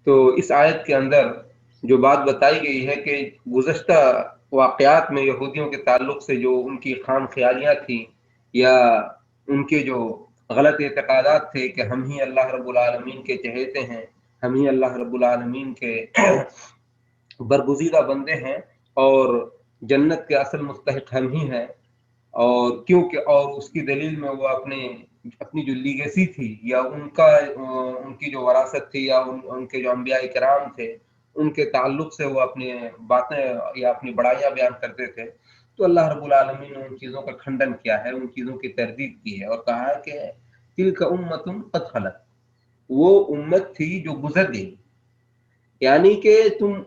تو اس آیت کے اندر جو بات بتائی گئی ہے کہ گزشتہ واقعات میں یہودیوں کے تعلق سے جو ان کی خام خیالیاں تھیں یا ان کے جو غلط اعتقادات تھے کہ ہم ہی اللہ رب العالمین کے چہیتے ہیں، ہم ہی اللہ رب العالمین کے برگزیدہ بندے ہیں اور جنت کے اصل مستحق ہم ہی ہیں، اور کیونکہ اور اس کی دلیل میں وہ اپنی جو لیگیسی تھی یا ان کی جو وراثت تھی یا ان کے جو انبیاء کرام تھے ان کے تعلق سے وہ اپنی باتیں یا اپنی بڑائیاں بیان کرتے تھے، تو اللہ رب العالمین نے ان چیزوں کا کھنڈن کیا ہے، ان چیزوں کی تردید کی ہے اور کہا ہے کہ تلک امۃ قد خلت، وہ امت تھی جو گزر گئی، یعنی کہ تم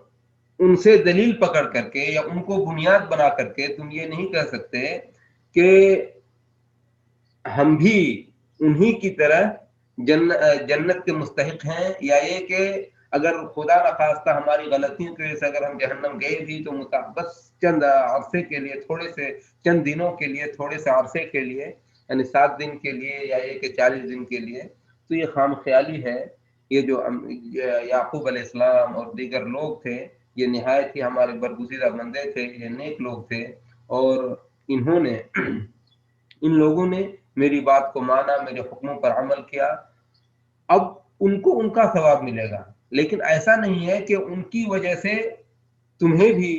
ان سے دلیل پکڑ کر کے یا ان کو بنیاد بنا کر کے تم یہ نہیں کہہ سکتے کہ ہم بھی انہی کی طرح جنت کے مستحق ہیں، یا یہ کہ اگر خدا نخواستہ ہماری غلطیوں کی وجہ سے اگر ہم جہنم گئے بھی تو بس چند عرصے کے لیے، تھوڑے سے چند دنوں کے لیے، تھوڑے سے عرصے کے لیے، یعنی 7 دن کے لیے یا یہ کہ 40 دن کے لیے، تو یہ خام خیالی ہے۔ یہ جو یعقوب علیہ السلام اور دیگر لوگ تھے یہ نہایت ہی ہمارے برگزیدہ بندے تھے، یہ نیک لوگ تھے، اور ان لوگوں نے میری بات کو مانا، میرے حکموں پر عمل کیا، اب ان کو ان کا ثواب ملے گا، لیکن ایسا نہیں ہے کہ ان کی وجہ سے تمہیں بھی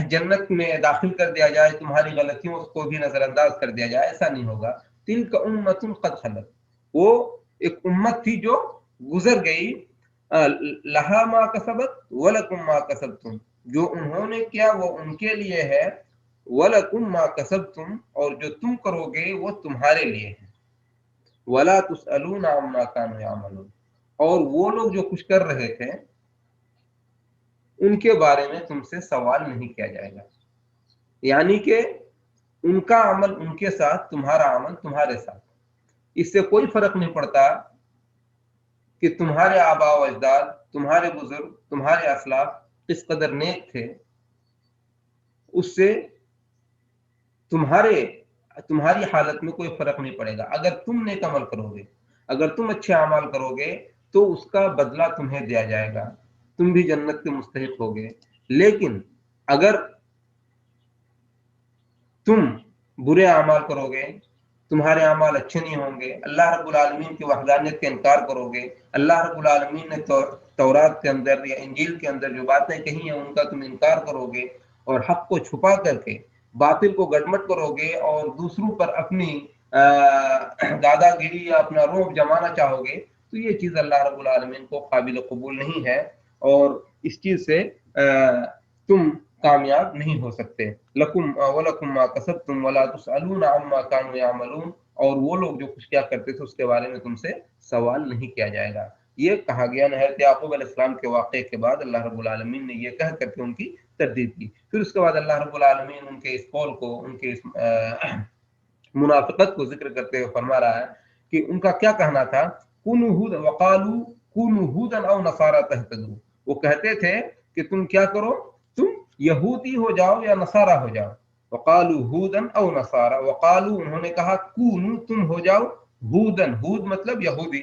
جنت میں داخل کر دیا جائے، تمہاری غلطیوں کو بھی نظر انداز کر دیا جائے، ایسا نہیں ہوگا۔ تلک امۃ قد خلت، وہ ایک امت تھی جو گزر گئی، لہا ما کسبت ولکم ما کسبتم، جو انہوں نے کیا وہ ان کے لیے ہے، وَلَكُمْ مَا كَسَبْتُمْ، اور جو تم کرو گے وہ تمہارے لیے ہے، وَلَا تُسْأَلُونَ عَمَّا كَانُوا يَعْمَلُونَ، اور وہ لوگ جو کچھ کر رہے تھے ان کے بارے میں تم سے سوال نہیں کیا جائے گا، یعنی کہ ان کا عمل ان کے ساتھ، تمہارا عمل تمہارے ساتھ، اس سے کوئی فرق نہیں پڑتا کہ تمہارے آباء و اجداد، تمہارے بزرگ، تمہارے اسلاف کس قدر نیک تھے، اس سے تمہاری حالت میں کوئی فرق نہیں پڑے گا۔ اگر تم نیک عمل کرو گے، اگر تم اچھے اعمال کرو گے تو اس کا بدلہ تمہیں دیا جائے گا، تم بھی جنت کے مستحق ہوگے، لیکن اگر تم برے اعمال کرو گے، تمہارے اعمال اچھے نہیں ہوں گے، اللہ رب العالمین کی وحدانیت کا انکار کرو گے، اللہ رب العالمین نے تورات کے اندر یا انجیل کے اندر جو باتیں کہی ہیں ان کا تم انکار کرو گے اور حق کو چھپا کر کے باطل کو گڈمٹ کرو گے اور دوسروں پر اپنی دادا گیری یا اپنا روب جمانا چاہو گے، تو یہ چیز اللہ رب العالمین کو قابل قبول نہیں ہے، اور اس چیز سے تم کامیاب نہیں ہو سکتے۔ لکم ولکم ما کسبتم ولا تسألون عما كانوا يعملون، اور وہ لوگ جو کچھ کیا کرتے تھے اس کے بارے میں تم سے سوال نہیں کیا جائے گا۔ یہ کہا گیا حضرت یعقوب علیہ السلام کے واقعے کے بعد اللہ رب العالمین نے یہ کہہ کر کے ان کی تردید کی۔ پھر اس کے بعد اللہ رب العالمین ان کے اس قول کو، ان کے اس منافقت کو ذکر کرتے ہوئے فرما رہا ہے کہ ان کا کیا کہنا تھا، کونوا ہودا وقالوا کونوا ہودا او نصارى تهتدوا، وہ کہتے تھے کہ تم کیا کرو، تم یہودی ہو جاؤ یا نصارہ ہو جاؤ، وقالوا ہودا او نصارى، وقالوا انہوں نے کہا کونوا تم ہو جاؤ ہودن، ہود مطلب یہودی،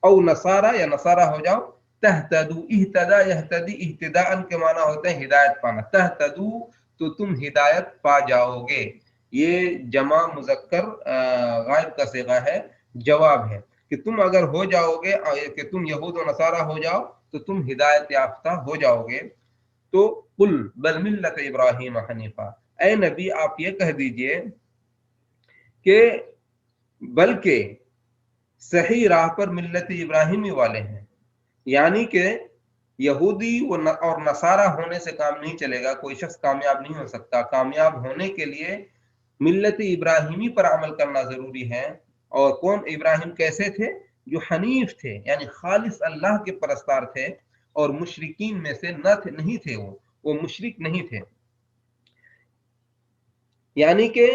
او نصارى یا نصارہ ہو جاؤ، تہتدوا، اہتدا یہتدی اہتداء کے معنی ہوتے ہیں ہدایت پانا، تہتدوا تو تم ہدایت پا جاؤ گے، یہ جمع مذکر غائب کا صیغہ ہے، جواب ہے کہ تم اگر ہو جاؤ گے کہ تم یہود و نصارہ ہو جاؤ تو تم ہدایت یافتہ ہو جاؤ گے۔ تو قل بل ملت ابراہیم حنیفہ، اے نبی آپ یہ کہہ دیجئے کہ بلکہ صحیح راہ پر ملت ابراہیمی والے ہیں، یعنی کہ یہودی اور نصارہ ہونے سے کام نہیں چلے گا، کوئی شخص کامیاب نہیں ہو سکتا، کامیاب ہونے کے لیے ملت ابراہیمی پر عمل کرنا ضروری ہے۔ اور کون ابراہیم کیسے تھے، جو حنیف تھے یعنی خالص اللہ کے پرستار تھے، اور مشرکین میں سے نہیں تھے، وہ مشرک نہیں تھے، یعنی کہ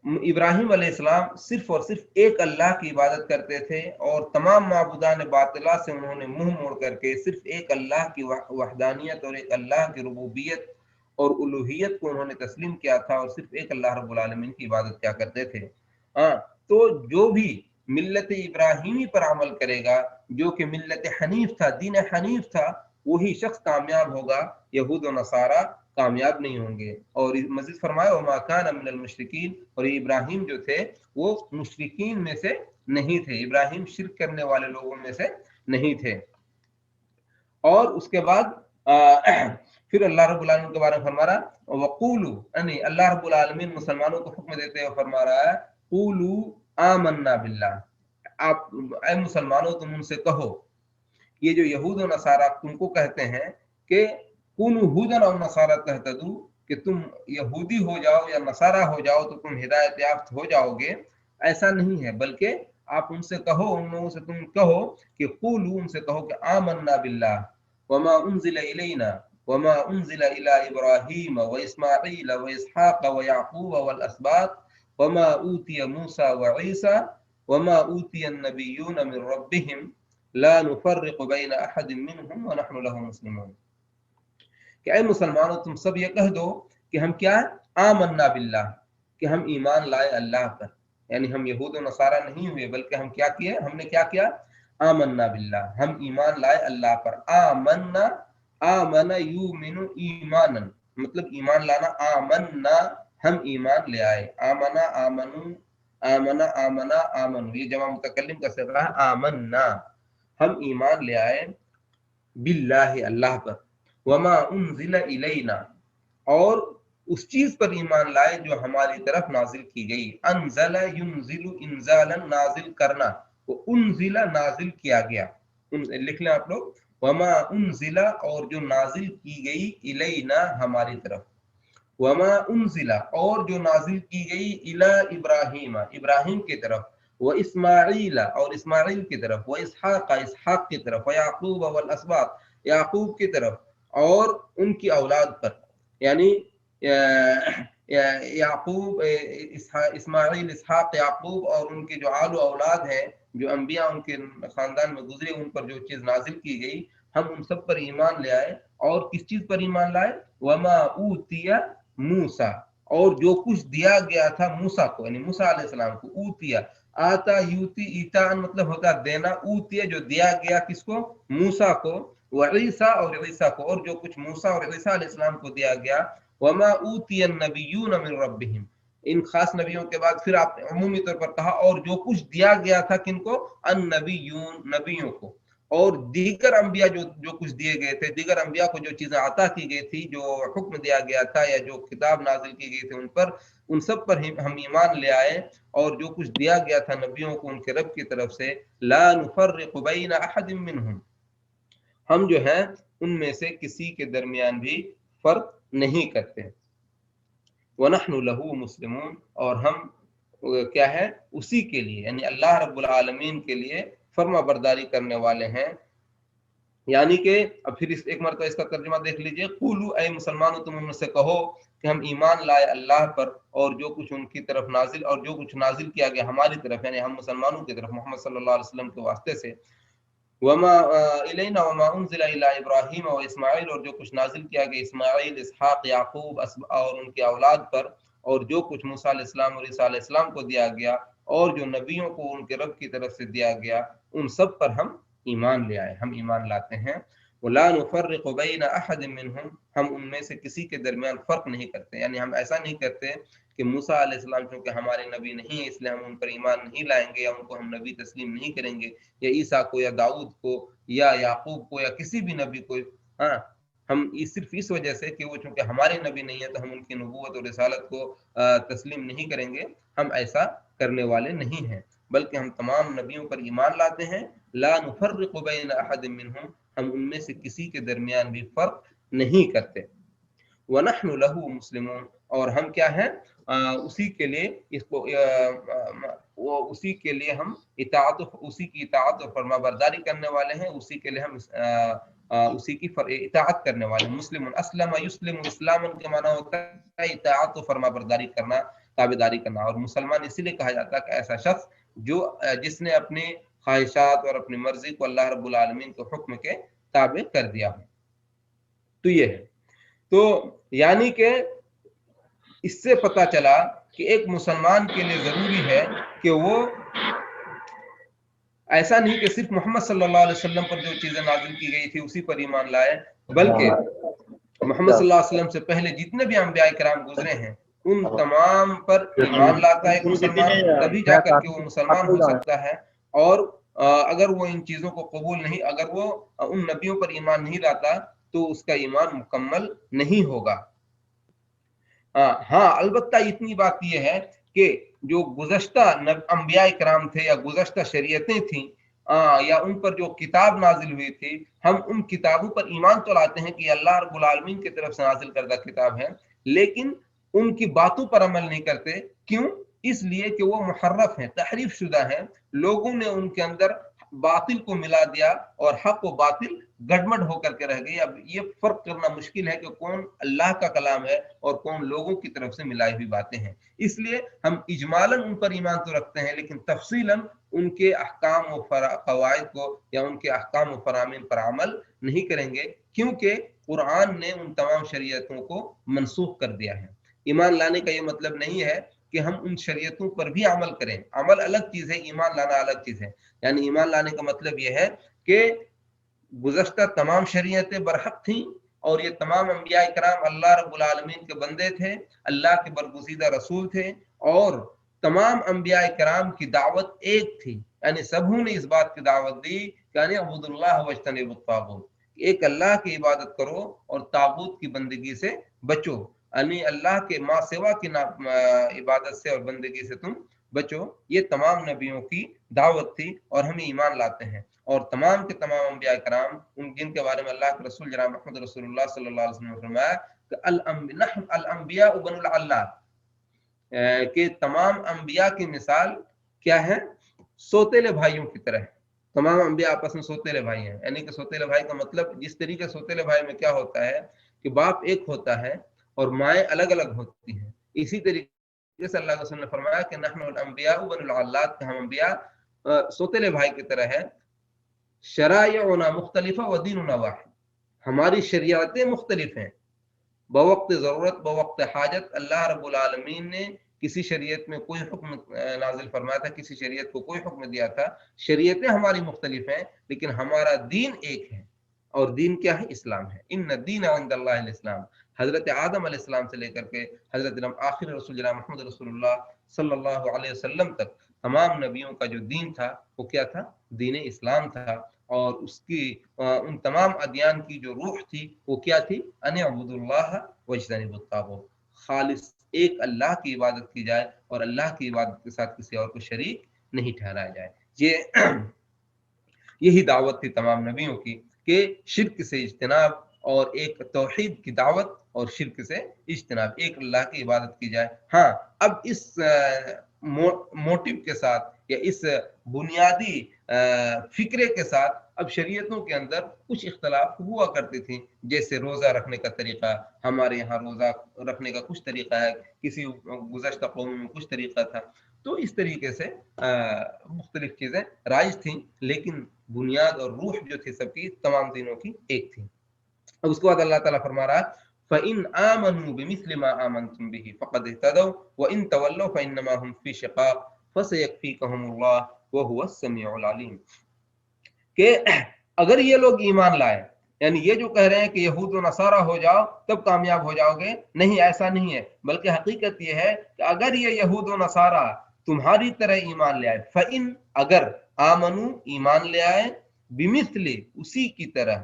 ابراہیم علیہ السلام صرف اور صرف ایک اللہ کی عبادت کرتے تھے، اور تمام معبودان باطلہ سے انہوں نے منہ موڑ کر کے صرف ایک اللہ کی وحدانیت اور ایک اللہ کی ربوبیت اور الوہیت کو انہوں نے تسلیم کیا تھا، اور صرف ایک اللہ رب العالمین کی عبادت کیا کرتے تھے۔ تو جو بھی ملت ابراہیمی پر عمل کرے گا، جو کہ ملت حنیف تھا، دین حنیف تھا، وہی شخص کامیاب ہوگا، یہود و نصارہ کامیاب نہیں ہوں گے۔ اور مزید فرمایا وما کان من المشرکین، اور ابراہیم جو تھے وہ مشرکین میں سے نہیں تھے، ابراہیم شرک کرنے والے لوگوں میں سے نہیں تھے۔ اور اس کے بعد پھر اللہ رب العالمین کے بارے میں فرما رہا وقولو، یعنی اللہ رب العالمین مسلمانوں کو حکم دیتے ہوئے فرما رہا ہے قولو آمنا باللہ، آپ اے مسلمانوں تم ان سے کہو، یہ جو یہود و نصارہ تم کو کہتے ہیں کہ کونوا ہودن او نصارى تہتدوا، کہ تم یہودی ہو جاؤ یا نصارہ ہو جاؤ تو تم ہدایت یافت ہو جاؤ گے، ایسا نہیں ہے، بلکہ آپ ان سے کہو، ان لوگوں سے تم کہو کہ قولوا، ان سے کہو کہ آمنا باللہ وما انزل الینا وما انزل الى ابراہیم واسماعیل واسحاق ویعقوب والاسباط وما اوتی موسیٰ وعیسیٰ وما اوتی النبیون من ربهم لا نفرق بین احد منهم ونحن له مسلمون، کہ اے مسلمانوں تم سب یہ کہہ دو کہ ہم کیا آمنا باللہ، کہ ہم ایمان لائے اللہ پر، یعنی ہم یہود و نصارہ نہیں ہوئے، بلکہ ہم کیا کیے، ہم نے کیا کیا، آمنا باللہ، ہم ایمان لائے اللہ پر۔ آمنا، آمنا یومن ایمانا، مطلب ایمان لانا، آمنا ہم ایمان لے آئے، آمنا آمنو، آمنا آمنا آمنو، یہ جمع متکلم کا صیغہ ہے، آمنا ہم ایمان لے آئے باللہ اللہ پر، وما انزل الینا، اور اس چیز پر ایمان لائے جو ہماری طرف نازل کی گئی، انزل ینزل انزالا، نازل کرنا، وہ انزل نازل کیا گیا، لکھ لیں آپ لوگ، وما انزل اور جو نازل کی گئی، الینا ہماری طرف، وما انزل اور جو نازل کی گئی، الی ابراہیم ابراہیم کی طرف، و اسماعیل اور اسماعیل کی طرف، و اسحاق اسحاق کی طرف، و یعقوب والاسباط یعقوب کی طرف اور ان کی اولاد پر، یعنی یعقوب اسماعیل اسحاق یعقوب اور ان کے جو آل و اولاد ہیں، جو انبیاء ان کے خاندان میں گزرے، ان پر جو چیز نازل کی گئی ہم ان سب پر ایمان لے آئے۔ اور کس چیز پر ایمان لائے، وما اوتی موسیٰ، اور جو کچھ دیا گیا تھا موسیٰ کو، یعنی موسیٰ علیہ السلام کو، اوتیا آتا یوتی ایتان مطلب ہوتا ہے دینا، اوتیا جو دیا گیا کس کو، موسیٰ کو، وعیسیٰ اور عیسیٰ کو، اور جو کچھ موسیٰ اور عیسیٰ علیہ السلام کو دیا گیا، وما اوتی النبیون من ربهم، ان خاص نبیوں کے بعد پھر آپ نے عمومی طور پر کہا اور جو کچھ دیا گیا تھا کن کو، النبیون نبیوں کو، اور دیگر انبیاء جو کچھ دیے گئے تھے، دیگر انبیاء کو جو چیزیں عطا کی گئی تھی، جو حکم دیا گیا تھا یا جو کتاب نازل کی گئی تھی ان پر، ان سب پر ہم ایمان لے آئے، اور جو کچھ دیا گیا تھا نبیوں کو ان کے رب کی طرف سے، لا نفرق بین احد منہم، ہم جو ہیں ان میں سے کسی کے درمیان بھی فرق نہیں کرتے، وَنَحْنُ لَهُ مُسْلِمُونَ، اور ہم کیا ہے اسی کے لیے، یعنی اللہ رب العالمین کے لیے فرما برداری کرنے والے ہیں۔ یعنی کہ اب پھر ایک مرتبہ اس کا ترجمہ دیکھ لیجئے، قولو اے مسلمانوں تم ان سے کہو کہ ہم ایمان لائے اللہ پر اور جو کچھ ان کی طرف نازل، اور جو کچھ نازل کیا گیا ہماری طرف، یعنی ہم مسلمانوں کی طرف محمد صلی اللہ علیہ وسلم کے واسطے سے، وما الینا وما انزل الی ابراہیم و اسماعیل، اور جو کچھ نازل کیا گیا اسماعیل اسحاق یعقوب اور ان کی اولاد پر، اور جو کچھ موسیٰ علیہ السلام اور عیسیٰ علیہ السلام کو دیا گیا، اور جو نبیوں کو ان کے رب کی طرف سے دیا گیا، ان سب پر ہم ایمان لے آئے، ہم ایمان لاتے ہیں۔ وَلَا نُفَرِّقُ بَيْنَ أَحَدٍ مِّنْهُمْ، ہم ان میں سے کسی کے درمیان فرق نہیں کرتے، یعنی ہم ایسا نہیں کرتے کہ موسیٰ علیہ السلام چونکہ ہمارے نبی نہیں ہیں اس لیے ہم ان پر ایمان نہیں لائیں گے یا ان کو ہم نبی تسلیم نہیں کریں گے، یا عیسیٰ کو یا داؤد کو یا یعقوب کو یا کسی بھی نبی کو، ہاں ہم صرف اس وجہ سے کہ وہ چونکہ ہمارے نبی نہیں ہیں تو ہم ان کی نبوت اور رسالت کو تسلیم نہیں کریں گے، ہم ایسا کرنے والے نہیں ہیں، بلکہ ہم تمام نبیوں پر ایمان لاتے ہیں، لا نفرق بین احد منہم، ہم ان میں سے کسی کے درمیان بھی فرق نہیں کرتے، وَنَحْنُ لَهُ مُسْلِمُونَ، اور ہم کیا ہیں اسی کے لیے اس کو اسی کے لیے ہم اطاعت، اسی کی اطاعت اور فرما برداری کرنے والے ہیں، اسی کے لیے ہم اسی کی اطاعت کرنے والے ہیں۔ مسلم اسلم یسلم، اسلام کے معنی ہوتا ہے اطاعت و فرما برداری کرنا، تابعداری کرنا، اور مسلمان اسی لیے کہا جاتا ہے کہ ایسا شخص جس نے اپنی خواہشات اور اپنی مرضی کو اللہ رب العالمین کے حکم کے تابع کر دیا ہو۔ تو یہ ہے، تو یعنی کہ اس سے پتہ چلا کہ ایک مسلمان کے لیے ضروری ہے کہ وہ ऐसा नहीं कि सिर्फ मोहम्मद सल्लल्लाहु अलैहि वसल्लम पर जो चीजें नाजिल की गई थी उसी पर ईमान लाए, बल्कि मोहम्मद सल्लल्लाहु अलैहि वसल्लम से पहले जितने भी अंबिया किराम गुजरे हैं उन तमाम पर ईमान लाता है एक मुसलमान, तभी जाकर के वो मुसलमान हो सकता है। और अगर वो इन चीजों को कबूल नहीं, अगर वो उन नबियों पर ईमान नहीं लाता तो उसका ईमान मुकम्मल नहीं होगा। हाँ, अलबत्ता इतनी बात यह है कि जो गुज़श्ता अंबिया इकराम थे या गुज़श्ता शरीयतें थी या उन पर जो किताब नाजिल हुई थी, हम उन किताबों पर ईमान तो लाते हैं कि अल्लाह रब्बुल आलमीन की तरफ से नाजिल करदा किताब है, लेकिन उनकी बातों पर अमल नहीं करते। क्यों? इसलिए कि वो मुहर्रफ हैं, तहरीफ शुदा हैं, लोगों ने उनके अंदर बातिल को मिला दिया और हक व बातिल गड़बड़ होकर के रह गई। अब ये फर्क करना मुश्किल है कि कौन अल्लाह का कलाम है और कौन लोगों की तरफ से मिलाई हुई बातें हैं। इसलिए हम इजमालन उन पर ईमान तो रखते हैं, लेकिन तफसीलन उनके अहकाम व कवायद को या उनके अहकाम व फरामीन पर अमल नहीं करेंगे, क्योंकि कुरान ने उन तमाम शरीयतों को मनसूख कर दिया है। ईमान लाने का ये मतलब नहीं है कि हम उन शरीयतों पर भी अमल करें। अमल अलग चीज है, ईमान लाना अलग चीज है। यानी ईमान लाने का मतलब यह है कि गुज़श्ता तमाम शरीयतें बरहक थीं और ये तमाम अंबिया इकराम अल्लाह रब्बुल आलमीन के बंदे थे, अल्लाह के बरगुज़ीदा रसूल थे और तमाम अंबिया इकराम की दावत एक थी। यानी सबों ने इस बात की दावत दी कि अबुदुल्लाह वज्तनिबुत तागूत, एक अल्लाह की इबादत करो और तागूत की बंदगी से बचो। यानी अल्लाह के माँ सिवा की इबादत से और बंदगी से तुम बचो। ये तमाम नबियों की दावत थी और हम ईमान लाते हैं। और तमाम के तमाम अंबिया कराम उन जिनके बारे में अल्लाह के रसूल जनाब मोहम्मद रसूलुल्लाह सल्लल्लाहु अलैहि वसल्लम ने फरमाया कि अल अंबिया बनुल अल्लाह, के तमाम अंबिया की मिसाल क्या है? सोतेले भाइयों की तरह। तमाम अंबिया आपस में सोतेले भाई हैं। यानी कि सोतेले भाई का मतलब जिस तरीके सोतेले भाई में क्या होता है कि बाप एक होता है और माएँ अलग अलग होती हैं, इसी तरीके से अल्लाह के रसूल ने फरमाया कि नहनुल अंबिया बनुल अल्लाह, हम अंबिया सोतेले भाई की तरह है। शराइउना मुख्तलिफा व दीनुना वाहिद, हमारी शरीयतें मुख्तलिफ हैं, बवक्त ज़रूरत बवक्त हाजत अल्लाह रब्बुल आलमीन ने किसी शरीयत में कोई हुक्म नाजिल फरमाया था, किसी शरीयत को कोई हुक्म दिया था। शरीयतें हमारी मुख्तलिफ हैं लेकिन हमारा दीन एक है, और दीन क्या है? इस्लाम है। इन्न दीन इंदल्लाहिल इस्लाम। हजरत आदम अलैहिस्सलाम से लेकर के हजरत आखिर रसूल जनाब मोहम्मद रसूलुल्लाह सल्लल्लाहु अलैहि वसल्लम तक तमाम नबियों का जो दीन था वो क्या था? दीन इस्लाम था। और उसकी उन तमाम अदियान की जो रूह थी वो क्या थी? अन अबुदुल्लाह वज्तनिबुत तागूत, खालिस एक अल्लाह की इबादत की जाए और अल्लाह की इबादत के साथ किसी और को शरीक नहीं ठहराया जाए। ये यही दावत थी तमाम नबियों की कि शिर्क से इज्तिनाब और एक तौहीद की दावत और शिर्क से इज्तिनाब, एक अल्लाह की इबादत की जाए। हाँ, अब इस मोटिव के साथ या इस बुनियादी फिक्रे के साथ अब शरीयतों के अंदर कुछ इख्तलाफ हुआ करती थी। जैसे रोज़ा रखने का तरीक़ा, हमारे यहाँ रोज़ा रखने का कुछ तरीक़ा है, किसी गुज़श्ता कौम में कुछ तरीक़ा था। तो इस तरीके से मुख्तलिफ चीज़ें राइज थी, लेकिन बुनियाद और रूह जो थी सबकी तमाम दिनों की एक थी। अब उसके बाद अल्लाह ताला फरमा रहा है फ़इन आमनू बिमिस्लि मा आमनतुम बिही फ़क़द इहतदौ व इन तवल्लौ फ़इन्नमा हुम फ़ी शिक़ाक़ फ़सयक्फ़ीकहुमुल्लाह व हुवस समीउल अलीम। कि अगर ये लोग ईमान लाए, यानी ये जो कह रहे हैं कि यहूद व नसारा हो जाओ तब कामयाब हो जाओगे, नहीं, ऐसा नहीं है। बल्कि हकीकत ये है कि अगर ये यहूद व नसारा तुम्हारी तरह ईमान ले आए, फ़इन अगर आमनू ईमान ले आए, बिमिस्ली उसी की तरह,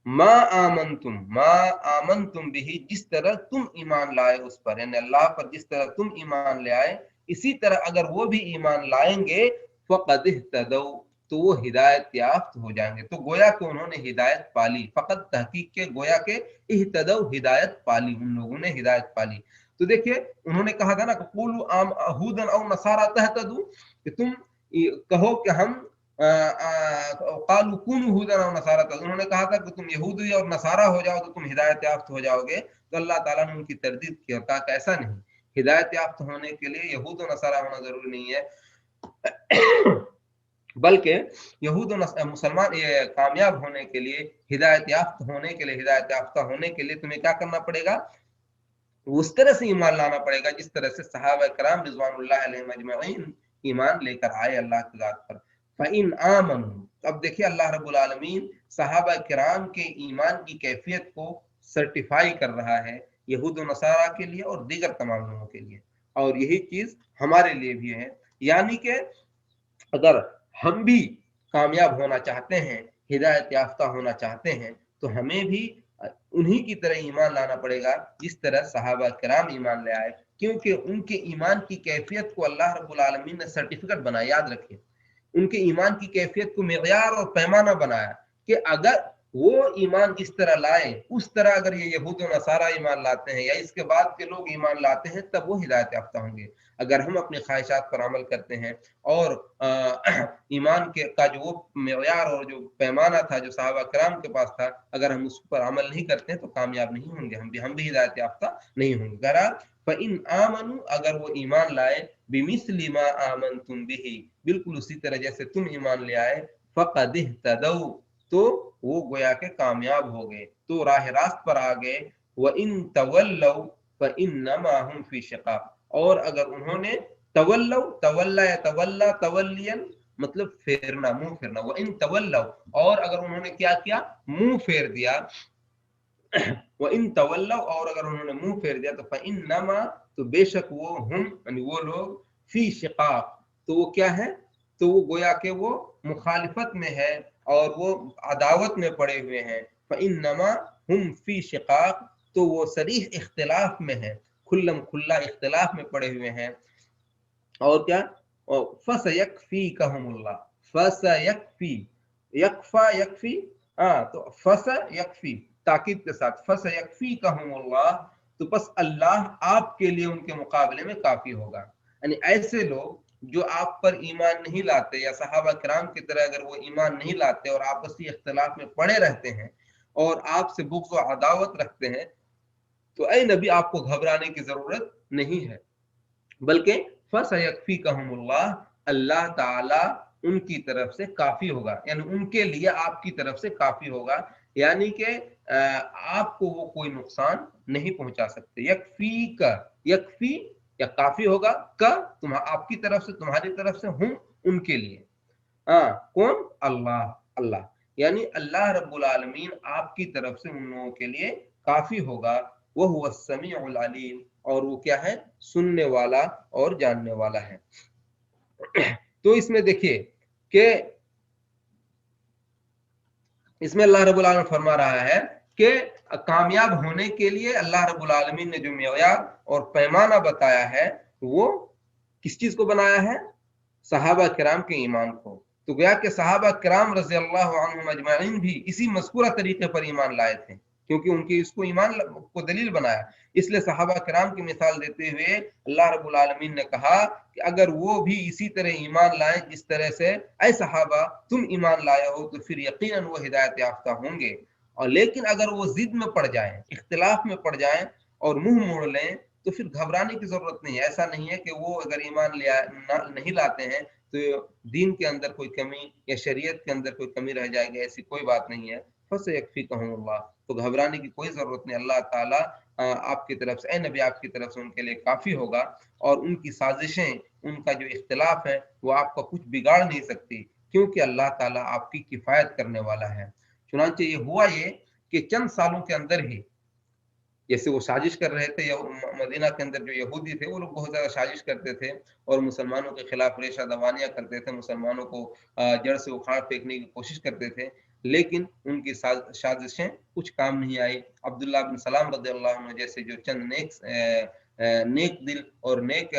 मा आमनतुम बिही जिस तरह तुम ईमान लाए उस पर, यानी अल्लाह पर जिस तरह तुम ईमान ले आए इसी तरह अगर वो भी ईमान लाएंगे, फ़क़द इहतदौ तो वो हिदायत याफ्त हो जाएंगे। तो गोया कि उन्होंने हिदायत पाली, फ़क़त तहकीक के गोया के इहतदौ हिदायत पाली, उन लोगों ने हिदायत पाली। तो देखिए उन्होंने कहा था ना क़ूलू हुदन औ नसारा तहतदू, कि तुम कहो कि हम क़ालू कूनू हुदन औ नसारा तहतदू, उन्होंने कहा था कि तुम यहूदी और नसारा हो जाओ तो तुम हिदायत याफ्त हो जाओगे। तो अल्लाह ताला ने उनकी तरदीद की और कहा कि ऐसा नहीं, हिदायत याफ्त होने के लिए यहूद और नसारा होना जरूरी नहीं है, बल्कि यहूद मुसलमान कामयाब होने के लिए, हिदायत याफ्त होने के लिए, हिदायत याफ्ता होने के लिए तुम्हें क्या करना पड़ेगा? उस तरह से ईमान लाना पड़ेगा जिस तरह से सहाबा कराम रिज़वानुल्लाह अलैहिम अजमईन ईमान लेकर आए अल्लाह की ज़ात पर। फ़इन आमनू, अब देखिए अल्लाह रब्बुल आलमीन सहाबा किराम के ईमान की कैफियत को सर्टिफाई कर रहा है यहूद व नसारा के लिए और दीगर तमाम लोगों के लिए, और यही चीज हमारे लिए भी है। यानी कि अगर हम भी कामयाब होना चाहते हैं, हिदायत याफ्ता होना चाहते हैं, तो हमें भी उन्हीं की तरह ईमान लाना पड़ेगा जिस तरह सहाबा किराम ईमान ले आए, क्योंकि उनके ईमान की कैफियत को अल्लाह रब्बुल आलमीन ने सर्टिफिकेट बनाया। याद रखिए, उनके ईमान की कैफियत को मिक़यार और पैमाना बनाया कि अगर वो ईमान इस तरह लाए, उस तरह अगर ये यहूद और नसारा ईमान लाते हैं या इसके बाद के लोग ईमान लाते हैं, तब वो हिदायत याफ्ता होंगे। अगर हम अपनी ख्वाहिशात पर अमल करते हैं और ईमान के का जो वो मेयार और जो पैमाना था जो सहाबा कराम के पास था, अगर हम उस पर अमल नहीं करते हैं तो कामयाब नहीं होंगे, हम भी हिदायत याफ्ता नहीं होंगे। बहरहाल फ़इन आमनू, अगर वो ईमान लाए, बिमिस्लि मा आमनतुम बिही, बिल्कुल उसी तरह जैसे तुम ईमान ले आए, फ़क़द इह्तदौ, तो वो गोया के कामयाब हो गए, तो राह रास्त पर आ गए। व इन तवल्लौ फ़इन्नमा हुम फ़ी शिक़ाक़, और अगर उन्होंने तवल्लौ, तवल्ला या तवल्ला तवल्लियन मतलब फेरना, मुंह फेरना, वो इन तवल्लौ, और अगर उन्होंने क्या किया, मुंह फेर दिया, वो इन तवल्लौ, और अगर उन्होंने मुंह फेर दिया, तो फ़इन्नमा, तो बेशक वो, हम यानी वो लोग, फी शिक़ाक़, तो वो क्या है, तो वो गोया के वो मुखालिफत में है और वो अदावत में पड़े हुए हैं। फ़इन्नमा हम फी शिक़ाक़, तो वो सरीह इख्तिलाफ में है, खुल्लम खुल्ला इख्तिलाफ में पड़े हुए हैं। और क्या, और फसयकफीकहुमुल्लाह, फसयकफी, यकफा यकफी, हाँ, तो फसयकफी ताकीद के साथ, फसयकफीकहुमुल्लाह, तो बस अल्लाह आपके लिए उनके मुकाबले में काफी होगा। यानी ऐसे लोग जो आप पर ईमान नहीं लाते, या सहाबा किराम की तरह अगर वो ईमान नहीं लाते और आपसी इख्तिलाफ में पड़े रहते हैं और आपसे बुग़्ज़ व अदावत रखते हैं, तो ऐ नबी आपको घबराने की जरूरत नहीं है, बल्कि फसयकफीकहुमुल्लाह, अल्लाह ताला उनकी तरफ से काफी होगा, यानी उनके लिए आपकी तरफ से काफी होगा। यानी कि आपको वो कोई नुकसान नहीं पहुंचा सकते। यकफी का, यकफी या काफी होगा, का तुम आपकी तरफ से, तुम्हारी तरफ से, हूं उनके लिए, हाँ, कौन, अल्लाह, अल्लाह, यानी अल्लाह रब्बुल आलमीन आपकी तरफ से उन लोगों के लिए काफी होगा। वह हुवा समीउल अलीम, और वो क्या है, सुनने वाला और जानने वाला है। तो इसमें देखिए कि इसमें अल्लाह रब्बुल आलमीन फरमा रहा है कि कामयाब होने के लिए अल्लाह रब्बुल आलमीन ने जो मेयार और पैमाना बताया है, वो किस चीज को बनाया है, सहाबा किराम के ईमान को। तो गया कि सहाबा किराम रज़ी अल्लाह अन्हुम अजमईन भी इसी मज़कूरा तरीके पर ईमान लाए थे, क्योंकि उनके इसको ईमान को दलील बनाया। इसलिए सहाबा किराम की मिसाल देते हुए अल्लाह रब्बुल आलमीन ने कहा कि अगर वो भी इसी तरह ईमान लाएं जिस तरह से ऐ सहाबा तुम ईमान लाए हो, तो फिर यकीनन वो हिदायत याफ्ता होंगे। और लेकिन अगर वो जिद में पड़ जाएं, इख्तिलाफ में पड़ जाएं और मुंह मोड़ लें, तो फिर घबराने की जरूरत नहीं है। ऐसा नहीं है कि वो अगर ईमान लिया नहीं लाते हैं तो दीन के अंदर कोई कमी या शरीयत के अंदर कोई कमी रह जाएगी, ऐसी कोई बात नहीं है। फसयकफीकहुमुल्लाह, तो घबराने की कोई जरूरत नहीं। अल्लाह ताला आपकी तरफ से, ए नबी आपकी तरफ से उनके लिए काफी होगा, और उनकी साजिशें, उनका जो इख्तिलाफ है, वो आपका कुछ बिगाड़ नहीं सकती, क्योंकि अल्लाह ताला आपकी किफायत करने वाला है। चुनांचे ये हुआ ये कि चंद सालों के अंदर ही, जैसे वो साजिश कर रहे थे, या मदीना के अंदर जो यहूदी थे वो लोग बहुत ज़्यादा साजिश करते थे और मुसलमानों के खिलाफ रेशा दवानियाँ करते थे, मुसलमानों को जड़ से उखाड़ फेंकने की कोशिश करते थे, लेकिन उनकी साजिशें कुछ काम नहीं आई। अब्दुल्ला बिन सलाम रज़ियल्लाहु अन्हु जैसे जो चंद नेक दिल और नेक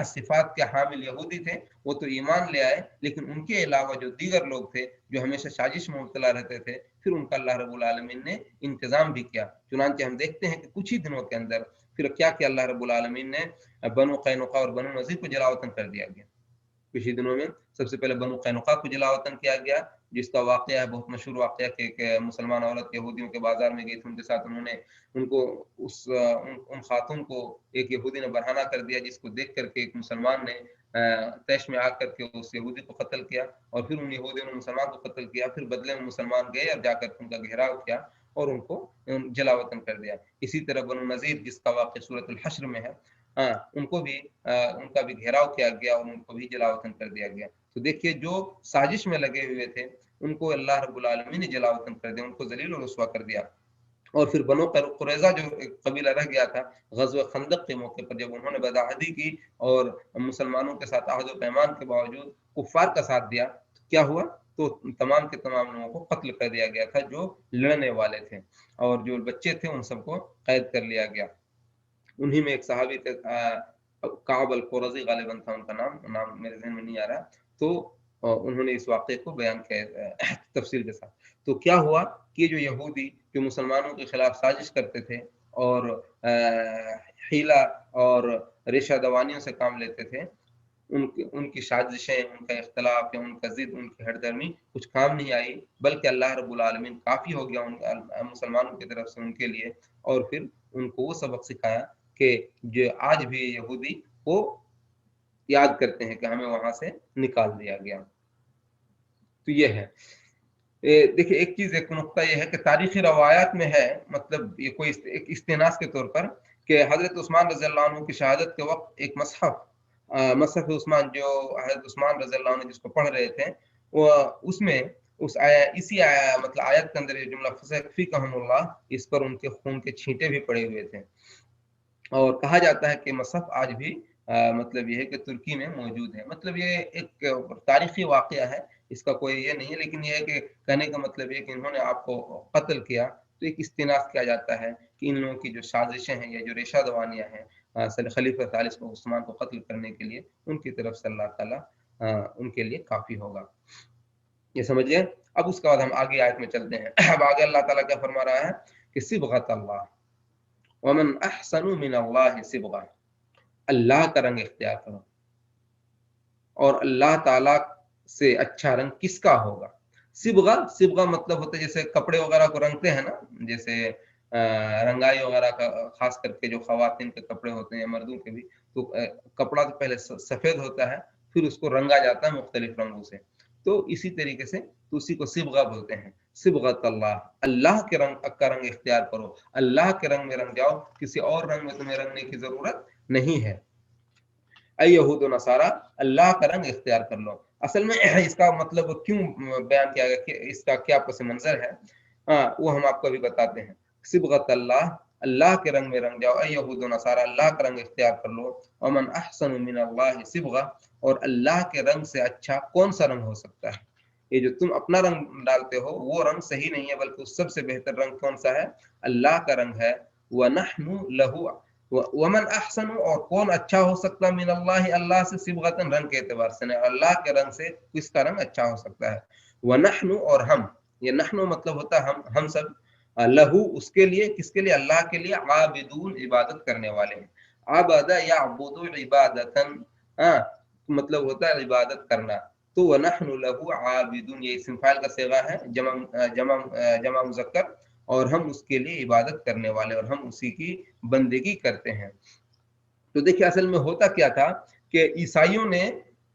सिफात के हामिल यहूदी थे, वो तो ईमान ले आए, लेकिन उनके अलावा जो दीगर लोग थे जो हमेशा साजिश में मुब्तला रहते थे, फिर उनका अल्लाह रब्बुल आलमीन ने इंतजाम भी किया। चुनांचे हम देखते हैं कि कुछ ही दिनों के अंदर फिर क्या किया अल्लाह रब्बुल आलमीन ने, बनु कैनुका और बनु नज़ीर को जलावतन कर दिया गया। कुछ ही दिनों में सबसे पहले बनु कैनुका को जलावतन किया गया, जिसका वाकया है बहुत मशहूर वाकया कि एक मुसलमान औरत यहूदियों के बाजार में गई थी, उनके साथ उन्होंने उनको उन खातून को एक यहूदी ने बरहना कर दिया, जिसको देख करके एक मुसलमान ने तैश में आकर के उस यहूदी को कत्ल किया, और फिर उन यहूदियों ने मुसलमान को कत्ल किया। फिर बदले में मुसलमान गए और जाकर उनका घेराव किया और उनको जलावतन कर दिया। इसी तरह बनु नज़ीर, जिसका वाक़या सूरतुल हश्र में है, उनको भी उनका भी घेराव किया गया और उनको भी जलावतन कर दिया गया। तो देखिए जो साजिश में लगे हुए थे उनको अल्लाह रब्बुल आलमीन ने जलावतन कर दिया, उनको जलील और रुस्वा कर दिया। और फिर बनो कुरैज़ा जो एक कबीला रह गया था, ग़ज़वा खंदक के मौके पर जब उन्होंने बदाअदी की और मुसलमानों के साथ अहद व पैमान के बावजूद कुफ़ार का साथ दिया, तो क्या हुआ? तो तमाम के तमाम लोगों को कत्ल कर दिया गया था जो लड़ने वाले थे, और जो बच्चे थे उन सबको कैद कर लिया गया। उन्हीं में एक सहाबी थे, काब अल-क़ुरज़ी ग़ालिबन था उनका नाम, नाम मेरे ज़हन में नहीं आ रहा। तो उन्होंने इस वाक़े को बयान किया तफ़सील के साथ। तो क्या हुआ कि जो यहूदी जो मुसलमानों के खिलाफ साजिश करते थे और हीला और रेशा दवानियों से काम लेते थे, उनकी साजिशें, उनका इख्तलाफ या उनका ज़िद, उनकी हठधर्मी कुछ काम नहीं आई, बल्कि अल्लाह रब्बुल आलमीन काफ़ी हो गया उन मुसलमानों की तरफ से उनके लिए, और फिर उनको वो सबक सिखाया कि जो आज भी यहूदी को याद करते हैं कि हमें वहाँ से निकाल दिया गया। तो ये है। देखिए एक चीज़, एक नुक्ता ये है कि तारीख़ी रवायात में है, मतलब ये कोई एक इस्तिनास के तौर पर, कि हज़रत उस्मान रज़ियल्लाहु अन्हु की शहादत के वक़्त एक मसहफ़ उस्मान, जो हज़रत उस्मान रज़ियल्लाहु अन्हु जिसको पढ़ रहे थे, वो उसमें उस इसी मतलब आयत के अंदर ये जुमला फ़सयकफ़ीकहुमुल्लाह, इस पर उनके खून के छींटे भी पड़े हुए थे। और कहा जाता है कि मसहफ़ आज भी मतलब ये है कि तुर्की में मौजूद है। मतलब ये एक तारीख़ी वाक़या है, इसका कोई ये नहीं है, लेकिन ये है कि कहने का मतलब ये है कि इन्होंने आपको कत्ल किया, तो एक इस्तिनास किया जाता है कि इन लोगों की जो साज़िशें हैं या जो रेशा दवानियाँ हैं खलीफ़ा सालिस को, उस्मान को कत्ल करने के लिए, उनकी तरफ से अल्लाह ताला उनके लिए काफ़ी होगा। ये समझिए। अब उसके बाद हम आगे आयत में चलते हैं। अब आगे अल्लाह ताला क्या फरमा रहा है कि सिबग़त अल्लाह वमन अहसनु मिनल्लाहि सिबग़ा, अल्लाह का रंग इख्तियार करो, और अल्लाह ताला से अच्छा रंग किसका होगा? सिबग़ा, सिबग़ा मतलब होता है जैसे कपड़े वगैरह को रंगते हैं ना, जैसे रंगाई वगैरह का, खास करके जो ख़वातीन के कपड़े होते हैं, मर्दों के भी, तो कपड़ा तो पहले सफ़ेद होता है, फिर उसको रंगा जाता है मुख्तलिफ रंगों से। तो इसी तरीके से तो उसी को सिबग़ा बोलते हैं। सिबग़त अल्लाह, अल्लाह के रंग का रंग इख्तियार करो, अल्लाह के रंग में रंग जाओ, किसी और रंग में तुम्हें रंगने की ज़रूरत नहीं है। यहूद नसारा, अल्लाह का रंग इख्तियार कर लो। असल में इसका मतलब क्यों बयान किया गया, कि इसका क्या पस मंजर है, वो हम आपको अभी बताते हैं। सिबग़त अल्लाह, अल्लाह के रंग में रंग जाओ, यहूद नसारा, अल्लाह का रंग इख्तियार कर लो। वमन अहसनु मिनल्लाहि सिबग़ा, और अल्लाह के रंग से अच्छा कौन सा रंग हो सकता है? ये जो तुम अपना रंग डालते हो वो रंग सही नहीं है, बल्कि उस सबसे बेहतर रंग कौन सा है? अल्लाह का रंग है। वनहनु लहु, वमन अहसन, और कौन अच्छा हो सकता है मिनल्लाहि, अल्लाह से, सिबगतन रंग के एतबार से नहीं, अल्लाह के रंग से किसका रंग अच्छा हो सकता है? वनहनु, और हम, ये नहनु मतलब होता है हम सब, लहू उसके लिए, किसके लिए? अल्लाह के लिए, आबिदून इबादत करने वाले हैं। आबदा या अबुदु इबादतन, मतलब होता है इबादत करना। तो वनहनु लहू आबिदून, ये इस्म फाइल का सिगा है, जमा मुज़क्कर, और हम उसके लिए इबादत करने वाले, और हम उसी की बंदगी करते हैं। तो देखिए असल में होता क्या था कि ईसाइयों ने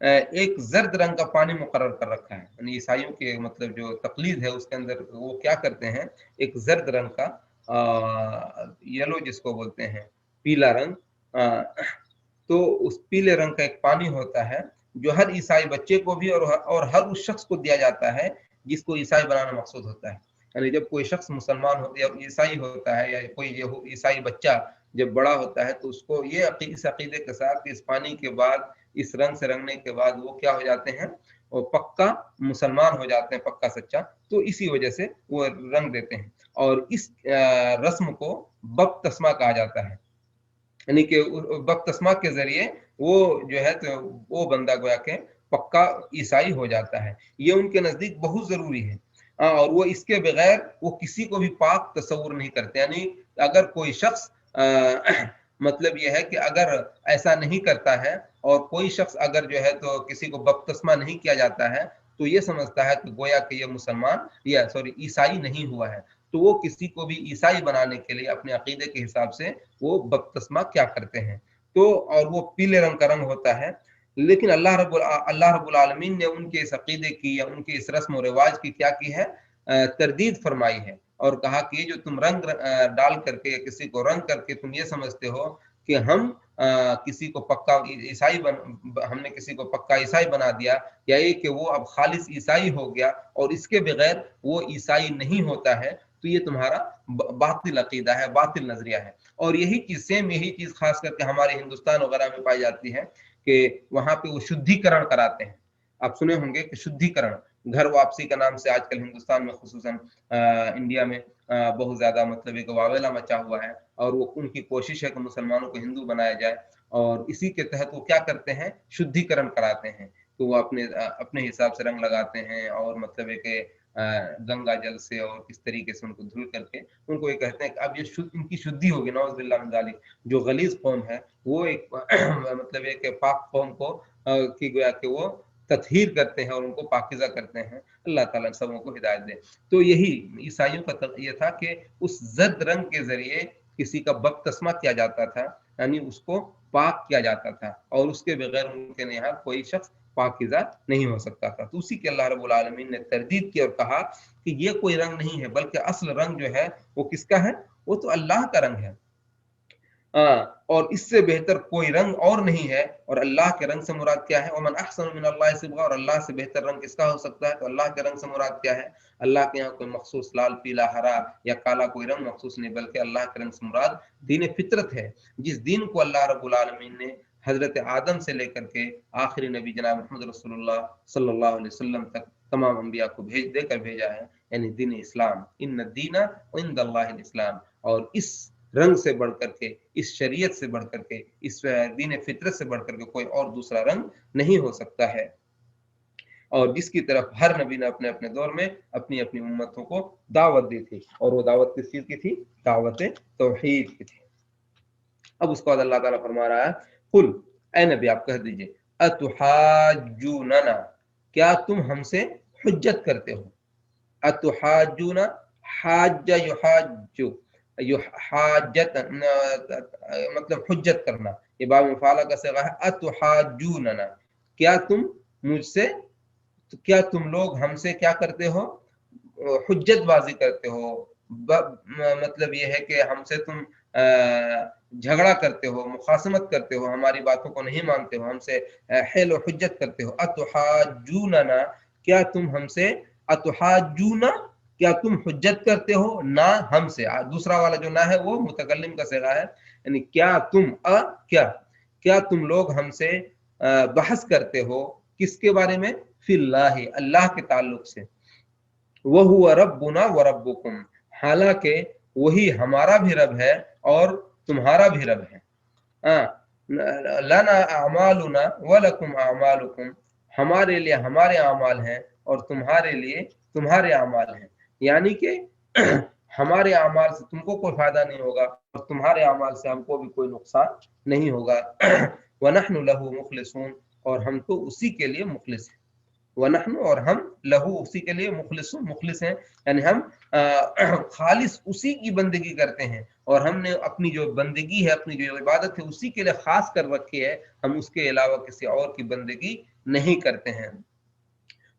एक जर्द रंग का पानी मुकर्रर कर रखा है, यानी ईसाइयों के मतलब जो तकलीद है उसके अंदर वो क्या करते हैं, एक जर्द रंग का, येलो जिसको बोलते हैं, पीला रंग, तो उस पीले रंग का एक पानी होता है जो हर ईसाई बच्चे को भी और हर उस शख्स को दिया जाता है जिसको ईसाई बनाना मकसूद होता है। यानी जब कोई शख्स मुसलमान हो या ईसाई होता है, या कोई ईसाई बच्चा जब बड़ा होता है, तो उसको ये इस अकीदे के साथ कि इस पानी के बाद, इस रंग से रंगने के बाद वो क्या हो जाते हैं, वो पक्का मुसलमान हो जाते हैं, पक्का सच्चा। तो इसी वजह से वो रंग देते हैं, और इस रस्म को बपतिस्मा कहा जाता है, यानी कि बपतिस्मा के जरिए वो जो है तो वो बंदा गोया के पक्का ईसाई हो जाता है। ये उनके नजदीक बहुत जरूरी है, और वो इसके बगैर वो किसी को भी पाक तस्वुर नहीं करते। यानी अगर कोई शख्स मतलब ये है कि अगर ऐसा नहीं करता है, और कोई शख्स अगर जो है तो किसी को बपतिस्मा नहीं किया जाता है, तो ये समझता है कि गोया कि ये मुसलमान या सॉरी ईसाई नहीं हुआ है। तो वो किसी को भी ईसाई बनाने के लिए अपने अकीदे के हिसाब से वो बपतिस्मा क्या करते हैं। तो और वो पीले रंग का रंग होता है। लेकिन अल्लाह रब्बुल आलमीन ने उनके इस अकीदे की या उनके इस रस्म और रिवाज की क्या की है, तरदीद फरमाई है, और कहा कि जो तुम रंग डाल करके, किसी को रंग करके तुम ये समझते हो कि हम किसी को पक्का ईसाई हमने किसी को पक्का ईसाई बना दिया, या ये कि वो अब खालिस ईसाई हो गया और इसके बगैर वो ईसाई नहीं होता है, तो ये तुम्हारा बातिल अकीदा है, बातिल नजरिया है। और यही चीज खास करके हमारे हिंदुस्तान वगैरह में पाई जाती है कि वहां पे वो शुद्धिकरण कराते हैं। आप सुने होंगे कि शुद्धिकरण, घर वापसी का नाम से आजकल हिंदुस्तान में, खुसूसन इंडिया में बहुत ज्यादा मतलब एक वावेला मचा हुआ है, और वो उनकी कोशिश है कि मुसलमानों को हिंदू बनाया जाए, और इसी के तहत वो क्या करते हैं, शुद्धिकरण कराते हैं। तो वो अपने हिसाब से रंग लगाते हैं, और मतलब एक गंगा जल से और किस तरीके से उनको धुल करके उनको ये कहते हैं कि अब ये इनकी शुद्धि होगी, नौज़ुबिल्लाह मिन ज़ालिक। जो गलीज कौम है वो एक मतलब एक पाक कौम को की गोया कि वो तत्हीर करते हैं और उनको पाकिज़ा करते हैं। अल्लाह ताला सबों को हिदायत दे। तो यही ईसाइयों का ये था कि उस जद रंग के जरिए किसी का बपतिस्मा किया जाता था, यानी उसको पाक किया जाता था, और उसके बगैर उनके यहाँ कोई शख्स पाकिज़ा नहीं हो सकता था। तो उसी के अल्लाह रब्बुल आलमीन ने तरदीद की और कहा कि ये कोई रंग नहीं है, बल्कि असल रंग जो है वो किसका है, वो तो अल्लाह का रंग है। और इससे बेहतर कोई रंग और नहीं है। और अल्लाह के रंग से मुराद क्या है, वमन अहसनु मिनल्लाहि सिबगा, और अल्लाह से बेहतर रंग किसका हो सकता है। तो अल्लाह के रंग से मुराद क्या है, अल्लाह के यहाँ कोई मखसूस लाल पीला हरा या काला कोई रंग मखसूस नहीं, बल्कि अल्लाह के रंग से मुराद दीन फितरत है, जिस दीन को अल्लाह रब्बुल आलमीन ने हजरत आदम से लेकर के आखिरी नबी जनाब मोहम्मद रसूलुल्लाह सल्लल्लाहु अलैहि वसल्लम तक तमाम अंबिया को देकर भेजा है, यानी दीन इस्लाम। इन्न दीना इंदल्लाहिल इस्लाम। और इस रंग से बढ़कर के, इस शरीयत से बढ़कर के, इस दीन फितरत से बढ़कर के कोई और दूसरा रंग नहीं हो सकता है। और जिसकी तरफ हर नबी ने अपने अपने दौर में अपनी अपनी उम्मतों को दावत दी थी, और वो दावत किस चीज की थी, दावत तौहीद की थी। अब उसके बाद अल्लाह ताला फरमा रहा है, कुल ऐ नबी आप कह दीजिए, अतुहाजुनना, क्या तुम हमसे हुज्जत करते हो। अतुहाजुना, हाज युहाजु, हाजत मतलब हुज्जत करना, ये बाब मुफाला का सिगा है। अतुहाजुनना, क्या तुम मुझसे, तो क्या तुम लोग हमसे क्या करते हो, हुज्जतबाजी करते हो। मतलब ये है कि हमसे तुम झगड़ा करते हो, मुखासमत करते हो, हमारी बातों को नहीं मानते हो, हमसे हेल और हुज्जत करते हो। अतुहाजूनना, क्या तुम हमसे, अतुहाजूना, क्या तुम हुज्जत करते हो ना हमसे। दूसरा वाला जो ना है वो मुतकल्लिम का सिगा है, यानी क्या तुम, क्या, क्या तुम लोग हमसे बहस करते हो, किसके बारे में, फिल्लाहि, अल्लाह के ताल्लुक से। वहुवा रब्बुना व रब्बुकुम, हालांकि वही हमारा भी रब है और तुम्हारा भी रब है। लना अमालुना व लकुम अमालुकुम, हमारे लिए हमारे अमाल हैं और तुम्हारे लिए तुम्हारे अमाल हैं। यानी कि हमारे अमाल से तुमको कोई फायदा नहीं होगा और तुम्हारे अमाल से हमको भी कोई नुकसान नहीं होगा। वनहनु लहु मुखलिसून, और हम तो उसी के लिए मुखलिस हैं। वनहनु, और हम, लहू, उसी के लिए, मुखलिस हैं, यानी हम खालिस उसी की बंदगी करते हैं, और हमने अपनी जो बंदगी है, अपनी जो इबादत है, उसी के लिए खास कर रखी है, हम उसके अलावा किसी और की बंदगी नहीं करते हैं।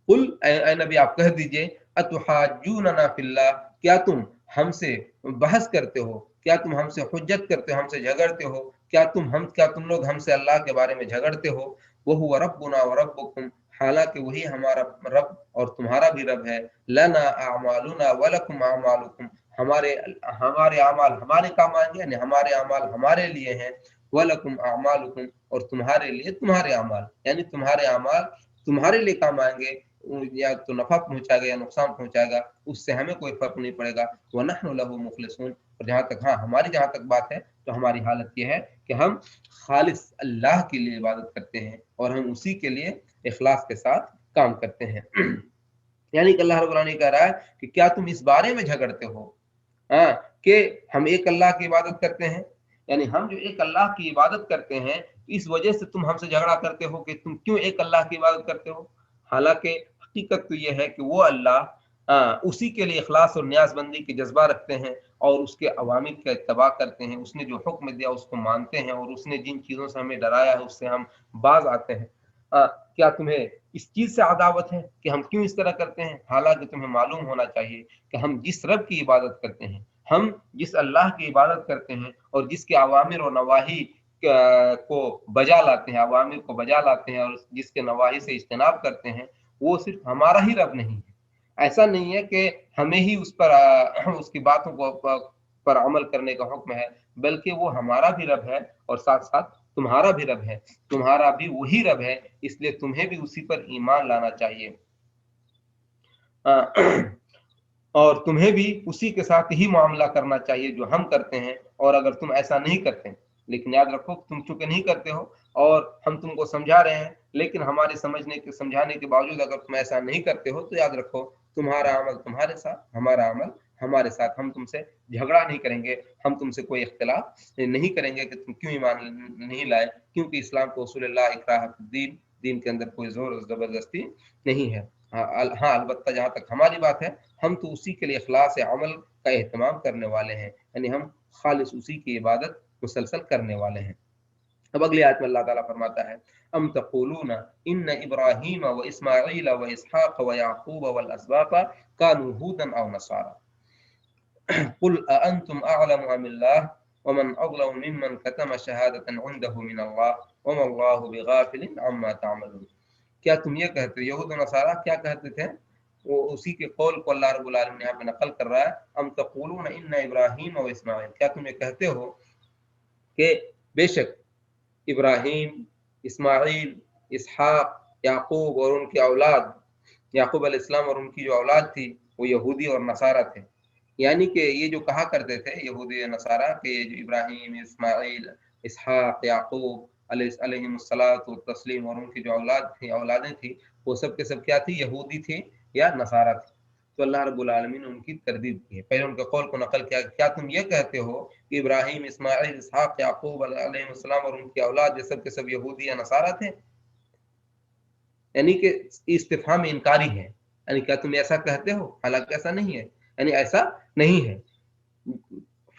कुल ऐ नबी आप कह दीजिए, अतुहाजूनना फिल्लाह, क्या तुम हमसे बहस करते हो, क्या तुम हमसे हुज्जत करते हो, हमसे झगड़ते हो, क्या तुम लोग हमसे अल्लाह के बारे में झगड़ते हो। वहुवा रब्बुना व रब्बुकुम, हालांकि वही हमारा रब और तुम्हारा भी रब है। लना अमालुना व लकुम अमालुकुम, हमारे हमारे अमाल हमारे काम आएंगे, यानी हमारे अमाल हमारे लिए हैं। व लकुम अमालुकुम, और तुम्हारे लिए तुम्हारे अमाल, यानी तुम्हारे अमाल तुम्हारे लिए काम आएंगे, या तो नफा पहुंचाएगा या नुकसान पहुंचाएगा, उससे हमें कोई फर्क नहीं पड़ेगा। वनहनु लहु मुखलिसून, और जहां तक, हाँ, हमारी जहां तक बात है, तो हमारी हालत यह है कि हम खालिस अल्लाह के लिए इबादत करते हैं और हम उसी के लिए इखलास के साथ काम करते हैं। यानी कि अल्लाह रब्बुल आलमीन कह रहा है कि क्या तुम इस बारे में झगड़ते हो, हाँ, कि हम एक अल्लाह की इबादत करते हैं, यानी हम जो एक अल्लाह की इबादत करते हैं, इस वजह से तुम हमसे झगड़ा करते हो कि तुम क्यों एक अल्लाह की इबादत करते हो। हालांकि हकीकत तो यह है कि वो अल्लाह उसी के लिए इखलास और न्याज़बंदी की जज्बा रखते हैं और उसके अवामिर का इत्तबा करते हैं, उसने जो हुक्म दिया उसको मानते हैं, और उसने जिन चीज़ों से हमें डराया है उससे हम बाज आते हैं। क्या तुम्हें इस चीज से अदावत है कि हम क्यों इस तरह करते हैं। हालांकि तुम्हें मालूम होना चाहिए कि हम जिस रब की इबादत करते हैं, हम जिस अल्लाह की इबादत करते हैं और जिसके अवामिर और नवाही को बजा लाते हैं, अवामिर को बजा लाते हैं और जिसके नवाही से इज्तनाब करते हैं, वो सिर्फ हमारा ही रब नहीं है। ऐसा नहीं है कि हमें ही उस पर उसकी बातों को पर अमल करने का हुक्म है, बल्कि वो हमारा भी रब है और साथ साथ तुम्हारा भी रब है, तुम्हारा भी वही रब है, इसलिए तुम्हें भी उसी पर ईमान लाना चाहिए और तुम्हें भी उसी के साथ ही मामला करना चाहिए जो हम करते हैं। और अगर तुम ऐसा नहीं करते, लेकिन याद रखो तुम चूंकि नहीं करते हो और हम तुमको समझा रहे हैं, लेकिन हमारे समझाने के बावजूद अगर तुम ऐसा नहीं करते हो तो याद रखो तुम्हारा अमल तुम्हारे साथ, हमारा अमल हमारे साथ। हम तुमसे झगड़ा नहीं करेंगे, हम तुमसे कोई इख्तिलाफ नहीं करेंगे कि तुम क्यों ईमान नहीं लाए, क्योंकि इस्लाम को उसूल ला इकराह दीन, दीन के अंदर कोई जोर जबरदस्ती नहीं है। हाँ अलबत्ता जहाँ तक हमारी बात है, हम तो उसी के लिए इखलास अमल का एहतमाम करने वाले हैं, यानी हम खालिस उसी की इबादत मुसलसल करने वाले हैं। अब अगली आयत में अल्लाह ताला फरमाता है, अम तक़ूलून इन्न इब्राहीम व इस्माईल व इसहाक़ व याक़ूब वल अस्बात कानू हूदन अव नसारा कुल अअंतुम अअलमु अमिल्लाह वमन अज़लमु मिम्मन कतम शहादतन इंदहु मिनल्लाह वमल्लाहु बिगाफिलिन अम्मा तअमलून। क्या तुम ये कहते हो, यहूद और नसारा क्या कहते थे, वो उसी के कौल को अल्लाह रब्बुल आलमीन यहाँ पे नकल कर रहा है। अम तक़ूलून इन्न इब्राहीम व इस्माईल, क्या तुम ये कहते हो कि बेशक इब्राहीम, इस्माईल, इसहाक, याकूब और उनकी औलाद, याकूब अलैहिस्सलाम और उनकी जो औलाद थी वो यहूदी और नसारा थे। यानी कि ये जो कहा करते थे यहूदी और नसारा कि ये जो इब्राहीम, इस्माईल, इसहाक, याकूब अलैहिमुस्सलातु तस्लीम और उनकी जो औलादें थी, वो सब के सब क्या थी, यहूदी थी या नसारा थी। तो अल्लाह रब्बुल आलमीन ने उनकी तरदीद की है। पहले उनके कौल को नकल किया, क्या तुम ये कहते हो कि इब्राहीम, इस्माईल, इसहाक, याकूब अलैहिस्सलाम और उनकी औलाद ये सब के सब यहूदी या नसारा थे, यानी कि इस्तिफहाम इनकारी है, यानी क्या तुम ऐसा कहते हो, हालांकि ऐसा नहीं है, यानी ऐसा नहीं है।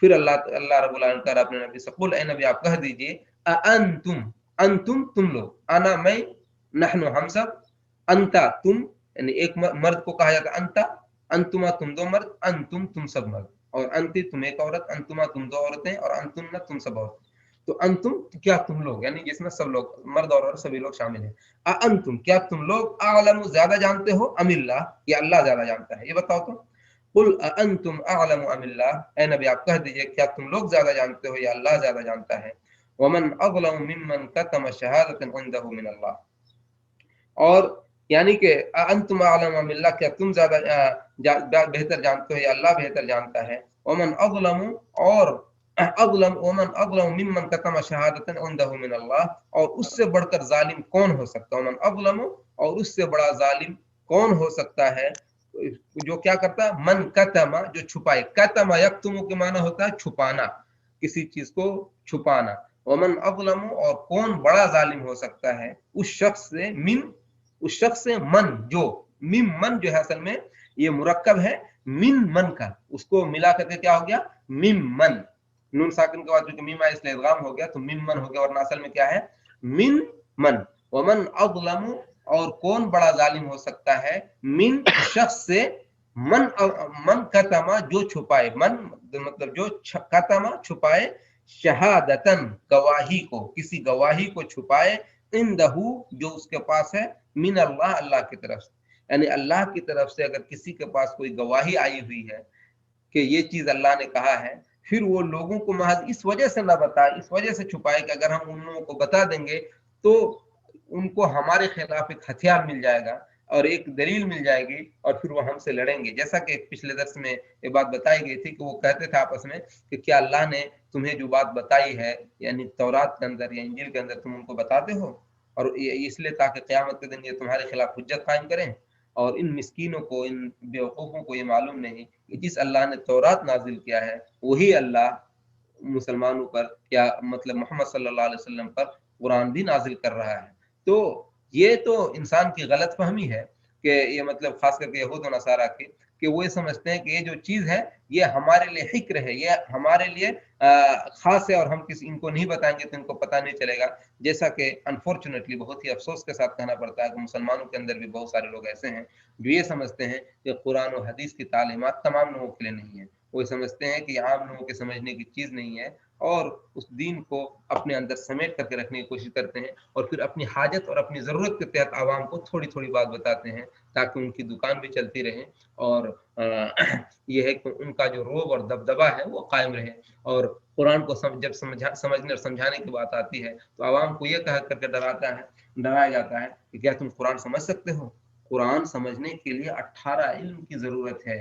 फिर अल्लाह रब्बुल आलमीन कह रहा अपने नबी से, कुल ए नबी आप कह दीजिए, अंतुम, अंतुम तुम लोग, अना मैं, नहनु हम सब, अंता तुम, यानी एक मर्द को कहा जाता अंता, अंतुमा तुम दो मर्द, अंतुम तुम सब मर्द, और अंति तुम एक औरत, अंतुमा तुम दो औरतें, और अंतुम न तुम सब औरतें। तो अंतुम क्या तुम लोग, यानी जिसमें सब लोग मर्द और औरत सभी लोग शामिल हैं। अंतुम क्या तुम लोग, आलम ज्यादा जानते हो, अमिल्लाह या अल्लाह ज्यादा जानता है, ये बताओ तो। कुल अंतुम आलम अमिल्लाह, ए नबी आप कह दीजिए क्या तुम लोग ज्यादा जानते हो या अल्लाह ज्यादा जानता है। वमन अज़लम मिम्मन कतम शहादतन इंदहु मिनल्लाह, और यानी कि अंतुम आलम अमिल्लाह, क्या तुम ज्यादा बेहतर जानते हो या अल्लाह बेहतर जानता है। वमन अज़लम, और अज़लम वमन अज़लम मिम्मन कतम शहादतन इंदहु मिनल्लाह, और उससे बढ़कर जालिम कौन हो सकता है। वमन अज़लम, और उससे बड़ा जालिम कौन हो सकता है, जो क्या करता है, मन कतमा, जो छुपाए, कतमा यक्तुमु के माना होता है छुपाना, किसी चीज को छुपाना। वमन अज़लम, और कौन बड़ा जालिम हो सकता है उस शख्स से, मिन, उस शख्स से, मन जो, मिम मन जो है असल में ये मुरक्कब है मिन मन का, उसको मिला करके क्या हो गया, मिम मन, नून साकिन के बाद जो मीम आया इसलिए इदगाम हो गया तो मिम मन हो गया, वरना असल में क्या है, मिन मन। वमन अज़लम, और कौन बड़ा जालिम हो सकता है, मिन शख्स से, मन कतमा जो छुपाए, मन मतलब जो कतमा छुपाए, शहादतन गवाही को, किसी गवाही को छुपाए, इंदहु जो उसके पास है, मिन अल्लाह अल्लाह की तरफ से, यानी अल्लाह की तरफ से अगर किसी के पास कोई गवाही आई हुई है कि ये चीज अल्लाह ने कहा है, फिर वो लोगों को महज इस वजह से ना बताए, इस वजह से छुपाए कि अगर हम उन लोगों को बता देंगे तो उनको हमारे खिलाफ एक हथियार मिल जाएगा और एक दलील मिल जाएगी और फिर वो हमसे लड़ेंगे। जैसा कि पिछले दर्स में ये बात बताई गई थी कि वो कहते थे आपस में कि क्या अल्लाह ने तुम्हें जो बात बताई है, यानी तौरात के अंदर या इंजील के अंदर, तुम उनको बताते हो, और इसलिए ताकि क़यामत के दिन ये तुम्हारे खिलाफ हुज्जत कायम करें। और इन मिस्कीनों को, इन बेवकूफ़ों को ये मालूम नहीं कि जिस अल्लाह ने तौरात नाजिल किया है वही अल्लाह मुसलमानों पर, या मतलब मोहम्मद सल्लल्लाहु अलैहि वसल्लम पर कुरान भी नाजिल कर रहा है। तो ये तो इंसान की गलत फहमी है कि ये मतलब खास करके यहूद और नसारा की, कि वो ये समझते हैं कि ये जो चीज़ है ये हमारे लिए हिक्र है, ये हमारे लिए खास है और हम किसी इनको नहीं बताएंगे तो इनको पता नहीं चलेगा। जैसा कि अनफॉर्चुनेटली, बहुत ही अफसोस के साथ कहना पड़ता है कि मुसलमानों के अंदर भी बहुत सारे लोग ऐसे हैं जो ये समझते हैं कि कुरान और हदीस की तालीमात तमाम लोगों के लिए नहीं है। वो समझते हैं कि आम लोगों के समझने की चीज़ नहीं है اور उस दीन को अपने अंदर समेट करके रखने की कोशिश करते हैं और फिर अपनी हाजत और अपनी ज़रूरत के तहत आवाम को थोड़ी थोड़ी बात बताते हैं ताकि उनकी दुकान भी चलती रहे और ये है कि उनका जो रोब और दबदबा है वो कायम रहे। और कुरान को जब समझने और समझाने की बात आती है तो आवाम को ये कह करके डराया जाता है कि क्या तुम कुरान समझ सकते हो? कुरान समझने के लिए 18 इल्म की ज़रूरत है।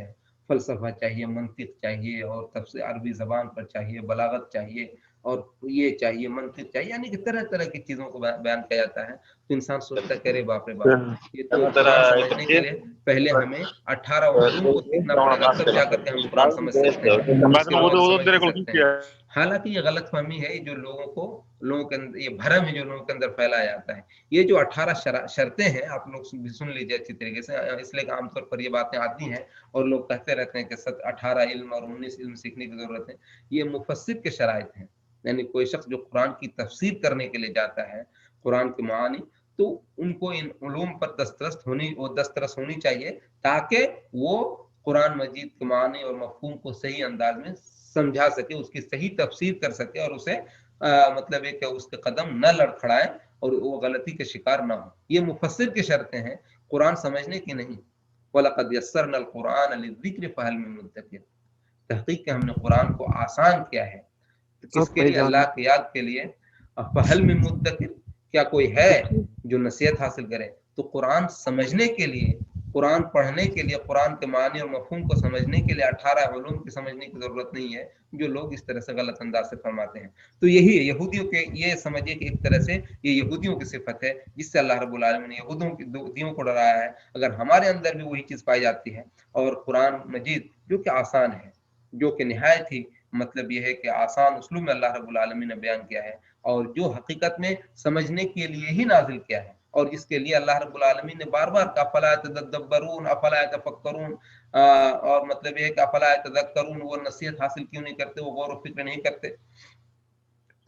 फ़लसफ़ा चाहिए, मंतिक चाहिए और तफ़सीर अरबी ज़बान पर चाहिए, बलागत चाहिए और ये चाहिए, मंतिक चाहिए, यानी कि तरह-तरह की चीज़ों को बयान किया जाता है। तो इंसान सोचता है कि अरे बाप रे बाप! ये तो कुरान समझने के लिए पहले हमें 18 उलूम को सीखना पड़ेगा, तब जा कर के हम कुरान समझ सकते हैं, उसके अलावा तो समझ नहीं सकते हैं। हालाँकि ये गलतफ़हमी है जो लोगों के अंदर ये भ्रम है जो लोगों के अंदर फैलाया जाता है। ये जो 18 शर्तें हैं आप लोग सुन लीजिए अच्छी तरीके से, इसलिए कि आमतौर पर ये बातें आती हैं और लोग कहते रहते हैं कि 18 इल्म और 19 इल्म सीखने की ज़रूरत है। ये मुफ़स्सिर के शराइत हैं, यानी कोई शख्स जो कुरान की तफ़सीर करने के लिए जाता है, कुरान के मानी, तो उनको इन उलूम पर दस्तरस होनी चाहिए ताकि वो कुरान मजीद के मानी और मफ़हूम को सही अंदाज में समझा सके, उसकी सही तफ़सीर कर सके और उसे मतलब है कि उसके कदम न लड़खड़ाए और वो गलती के शिकार ना हो। ये मुफ़स्सिर की शर्तें हैं, कुरान समझने की नहीं। वलक़द यस्सरनल कुरान लिज़्ज़िक्रि फ़हल मिन मुद्दकिर। तहक़ीक़ के हमने कुरान को आसान किया है। तो किसके लिए? अल्लाह की याद के लिए। फ़हल मिन मुद्दकिर, क्या कोई है जो नसीहत हासिल करे? तो कुरान समझने के लिए, कुरान पढ़ने के लिए, कुरान के मानी और मफ़हूम को समझने के लिए 18 उलूम की समझने की ज़रूरत नहीं है, जो लोग इस तरह से गलत अंदाज से फरमाते हैं। तो यही है यहूदियों के, ये समझिए कि एक तरह से ये यहूदियों की सिफत है जिससे अल्लाह रब्बुल आलमीन ने यहूदियों को डराया है। अगर हमारे अंदर भी वही चीज़ पाई जाती है और कुरान मजीद जो कि आसान है, जो कि निहायत ही मतलब ये है कि आसान उसलूब में अल्लाह रब्बुल आलमीन ने बयान किया है और जो हकीकत में समझने के लिए ही नाजिल किया है और जिसके लिए अल्लाह रब्बुल आलमीन ने बार-बार कहा अफला यतदब्बरून अफला यतफक्करून, और मतलब ये है कि अफला यतज़क्करून, वो नसीहत हासिल क्यों नहीं करते, वो गौर व फिक्र नहीं करते।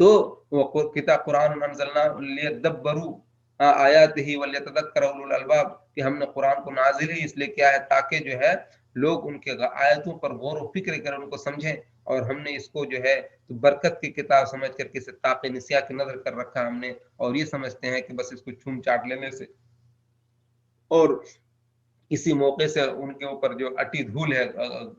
तो वो किताब कुरान अनज़लना लियदब्बरू आयातिही वलियतज़क्कर उलुल अलबाब, कि हमने कुरान को नाजिल ही इसलिए किया है ताकि जो है लोग उनके आयतों पर गौर व फिक्र करें, उनको समझें। और हमने इसको जो है तो बरकत की किताब समझ करके इसे ताक़े निस्या की नज़र कर रखा हमने, और ये समझते हैं कि बस इसको छूम चाट लेने से और किसी मौके से उनके ऊपर जो अटी धूल है,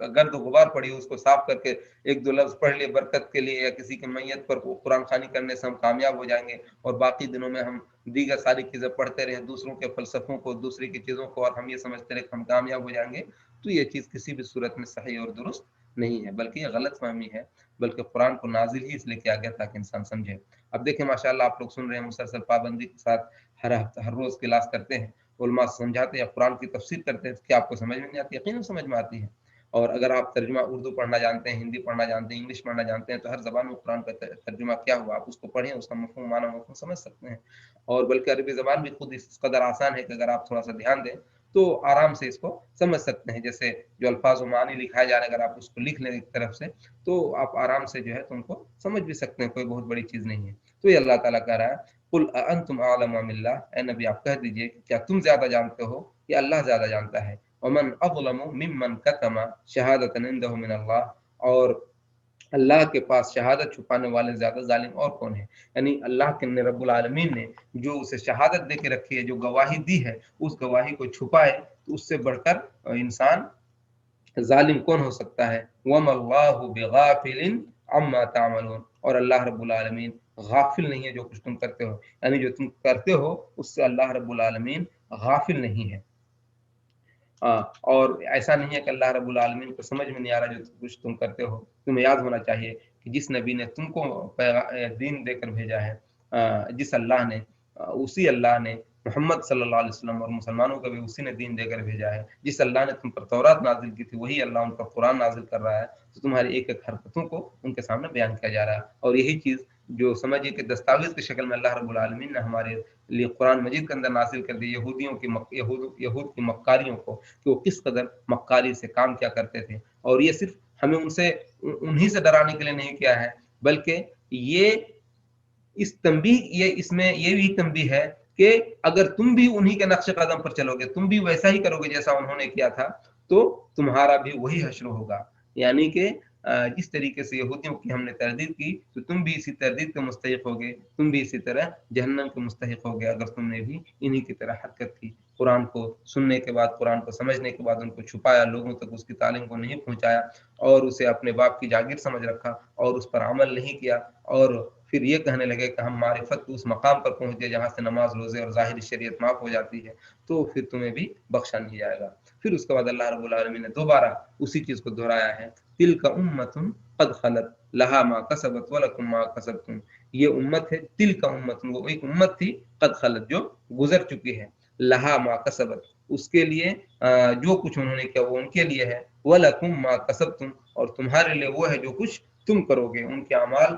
गर्द गुबार पड़ी है, उसको साफ करके एक दो लफ्ज पढ़ लिए बरकत के लिए, या किसी की मैयत पर कुरान खानी करने से हम कामयाब हो जाएंगे और बाकी दिनों में हम दीगर सारी चीजें पढ़ते रहे, दूसरों के फलसफों को, दूसरी की चीजों को, और हम ये समझते रहे कि हम कामयाब हो जाएंगे। तो ये चीज किसी भी सूरत में सही और दुरुस्त नहीं है, बल्कि ये गलत फहमी है। बल्कि कुरान को नाजिल ही इसलिए किया गया ताकि इंसान समझे। अब देखें माशाल्लाह आप लोग सुन रहे हैं, मुसलसल पाबंदी के साथ हर रोज क्लास करते हैं, उलमा समझाते हैं, कुरान की तफसीर करते हैं, क्या आपको समझ में नहीं आती? यकीनन समझ में आती है। और अगर आप तर्जुमा उर्दू पढ़ना जानते हैं, हिंदी पढ़ना जानते हैं, इंग्लिश पढ़ना जानते हैं, तो हर ज़बान में कुरान का तर्जुमा क्या हुआ आप उसको पढ़ें, उसका मफ़हूम माना मफ़हूम समझ सकते हैं। और बल्कि अरबी ज़बान भी खुद इस कदर आसान है कि अगर आप थोड़ा-सा ध्यान दें, तो आराम से इसको समझ सकते हैं। जैसे जो अल्फ़ाज़ व मानी लिखाए जा रहे हैं, अगर आप उसको लिख लें एक तरफ से, तो आप आराम से जो है तो उनको समझ भी सकते हैं, कोई बहुत बड़ी चीज़ नहीं है। तो ये अल्लाह ताला कह रहा है, कुल अअंतुम अअलमु अमिल्लाह, ए नबी आप कह दीजिए क्या तुम ज़्यादा जानते हो या अल्लाह ज़्यादा जानता है? वमन अज़लमु मिम्मन कतमा शहादतन इंदहु मिन अल्लाह, और अल्लाह के पास शहादत छुपाने वाले ज़्यादा ज़ालिम और कौन है? यानी अल्लाह के ने रब्बुल आलमीन ने जो उसे शहादत दे के रखी है, जो गवाही दी है, उस गवाही को छुपाए तो उससे बढ़कर इंसान ज़ालिम कौन हो सकता है? वमल्लाहु बिगाफिलिन अम्मा तामलून, और अल्लाह रब्बुल आलमीन गाफिल नहीं है जो कुछ तुम करते हो, यानी जो तुम करते हो उससे अल्लाह रब्बुल आलमीन गाफिल नहीं है। और ऐसा नहीं है कि अल्लाह रब्बुल आलमीन को समझ में नहीं आ रहा जो कुछ तुम करते हो। तुम्हें याद होना चाहिए कि जिस नबी ने तुमको दीन देकर भेजा है, जिस अल्लाह ने, उसी अल्लाह ने मोहम्मद सल्लल्लाहु अलैहि वसल्लम और मुसलमानों को भी उसी ने दीन देकर भेजा है। जिस अल्लाह ने तुम पर तौरात नाजिल की थी, वही अल्लाह उन पर कुरान नाजिल कर रहा है। तो तुम्हारी एक-एक हरकतों को उनके सामने बयान किया जा रहा है, और यही चीज़ जो समझिए कि दस्तावेज़ की शक्ल में अल्लाह रब्बुल आलमीन ने हमारे लिए कुरान मजीद के अंदर नाजिल कर दी, यहूद की मक्कारियों को, कि वो किस कदर मक्कारी से काम क्या करते थे। और ये सिर्फ हमें उनसे उन्हीं से डराने के लिए नहीं किया है, बल्कि ये इस तंबीह ये इसमें ये भी तंबीह है कि अगर तुम भी उन्हीं के नक्शे कदम पर चलोगे, तुम भी वैसा ही करोगे जैसा उन्होंने किया था, तो तुम्हारा भी वही हश्र होगा। यानी कि जिस तरीके से यहूदियों की हमने तरदीद की तो तुम भी इसी तरदीद के मुस्तहिक होगे, तुम भी इसी तरह जहन्नम के मुस्तहिक होगे अगर तुमने भी इन्हीं की तरह हरकत की। कुरान को सुनने के बाद, कुरान को समझने के बाद उनको छुपाया, लोगों तक उसकी तालीम को नहीं पहुंचाया और उसे अपने बाप की जागीर समझ रखा और उस पर अमल नहीं किया और फिर ये कहने लगे कि हम मारिफत उस मकाम पर पहुंच गए जहाँ से नमाज, रोजे और ज़ाहिरी शरीयत माफ हो जाती है, तो फिर तुम्हें भी बख्शा नहीं जाएगा। फिर उसके बाद अल्लाह रब्बुल आलमीन ने दोबारा उसी चीज को दोहराया है, तिलका उम्मतुन कद खलत लहा मा कसबत व लकुम मा कसबतुम। ये उम्मत है, तिलका उम्मतुन, वो एक उम्मत थी, कद खलत जो गुजर चुकी है, लहा मा कसबत उसके लिए जो कुछ उन्होंने किया वो उनके लिए है, व लकुम मा कसबतुम और तुम्हारे लिए वो है जो कुछ तुम करोगे। उनके अमाल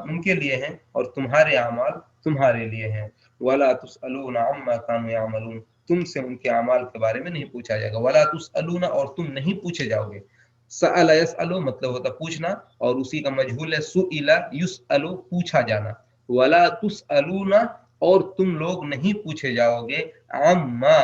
उनके लिए हैं और तुम्हारे अमाल तुम्हारे लिए हैं। वला तुसअलूना अम्मा कानू यामलून, तुमसे उनके अमाल के बारे में नहीं पूछा जाएगा। वला तुसअलूना और तुम नहीं पूछे जाओगे। सअल यसअलु मतलब होता पूछना और उसी का मजहूल है सुइला युसअलु पूछा जाना। वला तुसअलूना और तुम लोग नहीं पूछे जाओगे अम्मा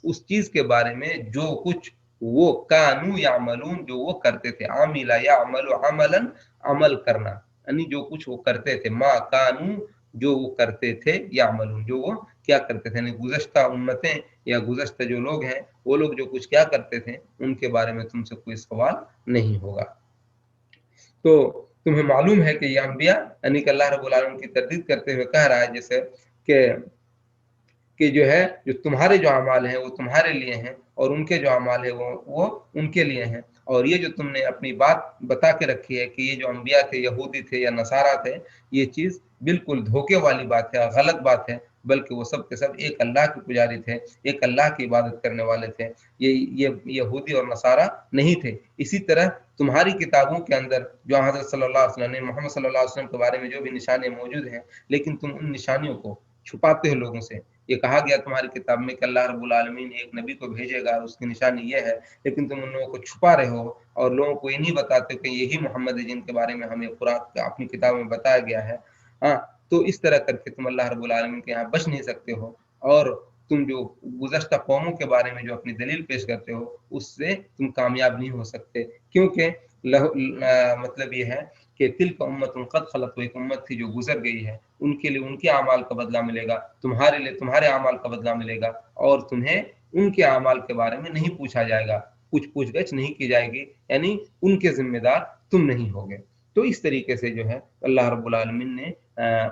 उस चीज के बारे में जो कुछ वो कानू यामलून जो वो करते थे। आमिला यामलु अमलन अमल करना, यानी जो कुछ वो करते थे, मा कानू जो वो करते थे, यामलून जो वो क्या करते थे, यानी गुज़श्ता उम्मतें या गुज़श्ता जो लोग हैं वो लोग जो कुछ क्या करते थे उनके बारे में तुमसे कोई सवाल नहीं होगा। तो तुम्हें मालूम है कि ये अंबिया यानी कि अल्लाह रब्बुल आलमीन की तरदीद करते हुए कह रहा है जैसे कि जो है जो तुम्हारे जो अमाल हैं वो तुम्हारे लिए हैं और उनके जो अमाल है वो उनके लिए हैं। और ये जो तुमने अपनी बात बता के रखी है कि ये जो अंबिया थे, यहूदी थे या नसारा थे, ये चीज बिल्कुल धोखे वाली बात है, गलत बात है, बल्कि वो सब के सब एक अल्लाह के पुजारी थे, एक अल्लाह की इबादत करने वाले थे। ये यहूदी और नसारा नहीं थे। इसी तरह तुम्हारी किताबों के अंदर जो हज़रत सल्लल्लाहु अलैहि वसल्लम ने मोहम्मद सल्लल्लाहु अलैहि वसल्लम के बारे में जो भी निशानियां मौजूद हैं, लेकिन तुम उन निशानियों को छुपाते हो लोगों से। ये कहा गया तुम्हारी किताब में कि अल्लाह रब्बुल आलमीन एक नबी को भेजेगा और उसकी निशानी ये है, लेकिन तुम उन लोगों को छुपा रहे हो और लोगों को ये नहीं बताते कि यही मोहम्मद है जिनके बारे में हमें कुरान अपनी किताब में बताया गया है। हाँ, तो इस तरह करके तुम अल्लाह रब्बुल आलमीन के यहाँ बच नहीं सकते हो और तुम जो गुज़श्ता कौमों के बारे में जो अपनी दलील पेश करते हो उससे तुम कामयाब नहीं हो सकते, क्योंकि मतलब ये है कि तिल्का उम्मतुन कद खलत, वो एक उम्मत थी जो गुजर गई है, उनके लिए उनके अमाल का बदला मिलेगा, तुम्हारे लिए तुम्हारे अमाल का बदला मिलेगा और तुम्हें उनके अमाल के बारे में नहीं पूछा जाएगा, कुछ पूछगछ नहीं की जाएगी, यानी उनके जिम्मेदार तुम नहीं होगे। तो इस तरीके से जो है अल्लाह रब्बुल आलमीन ने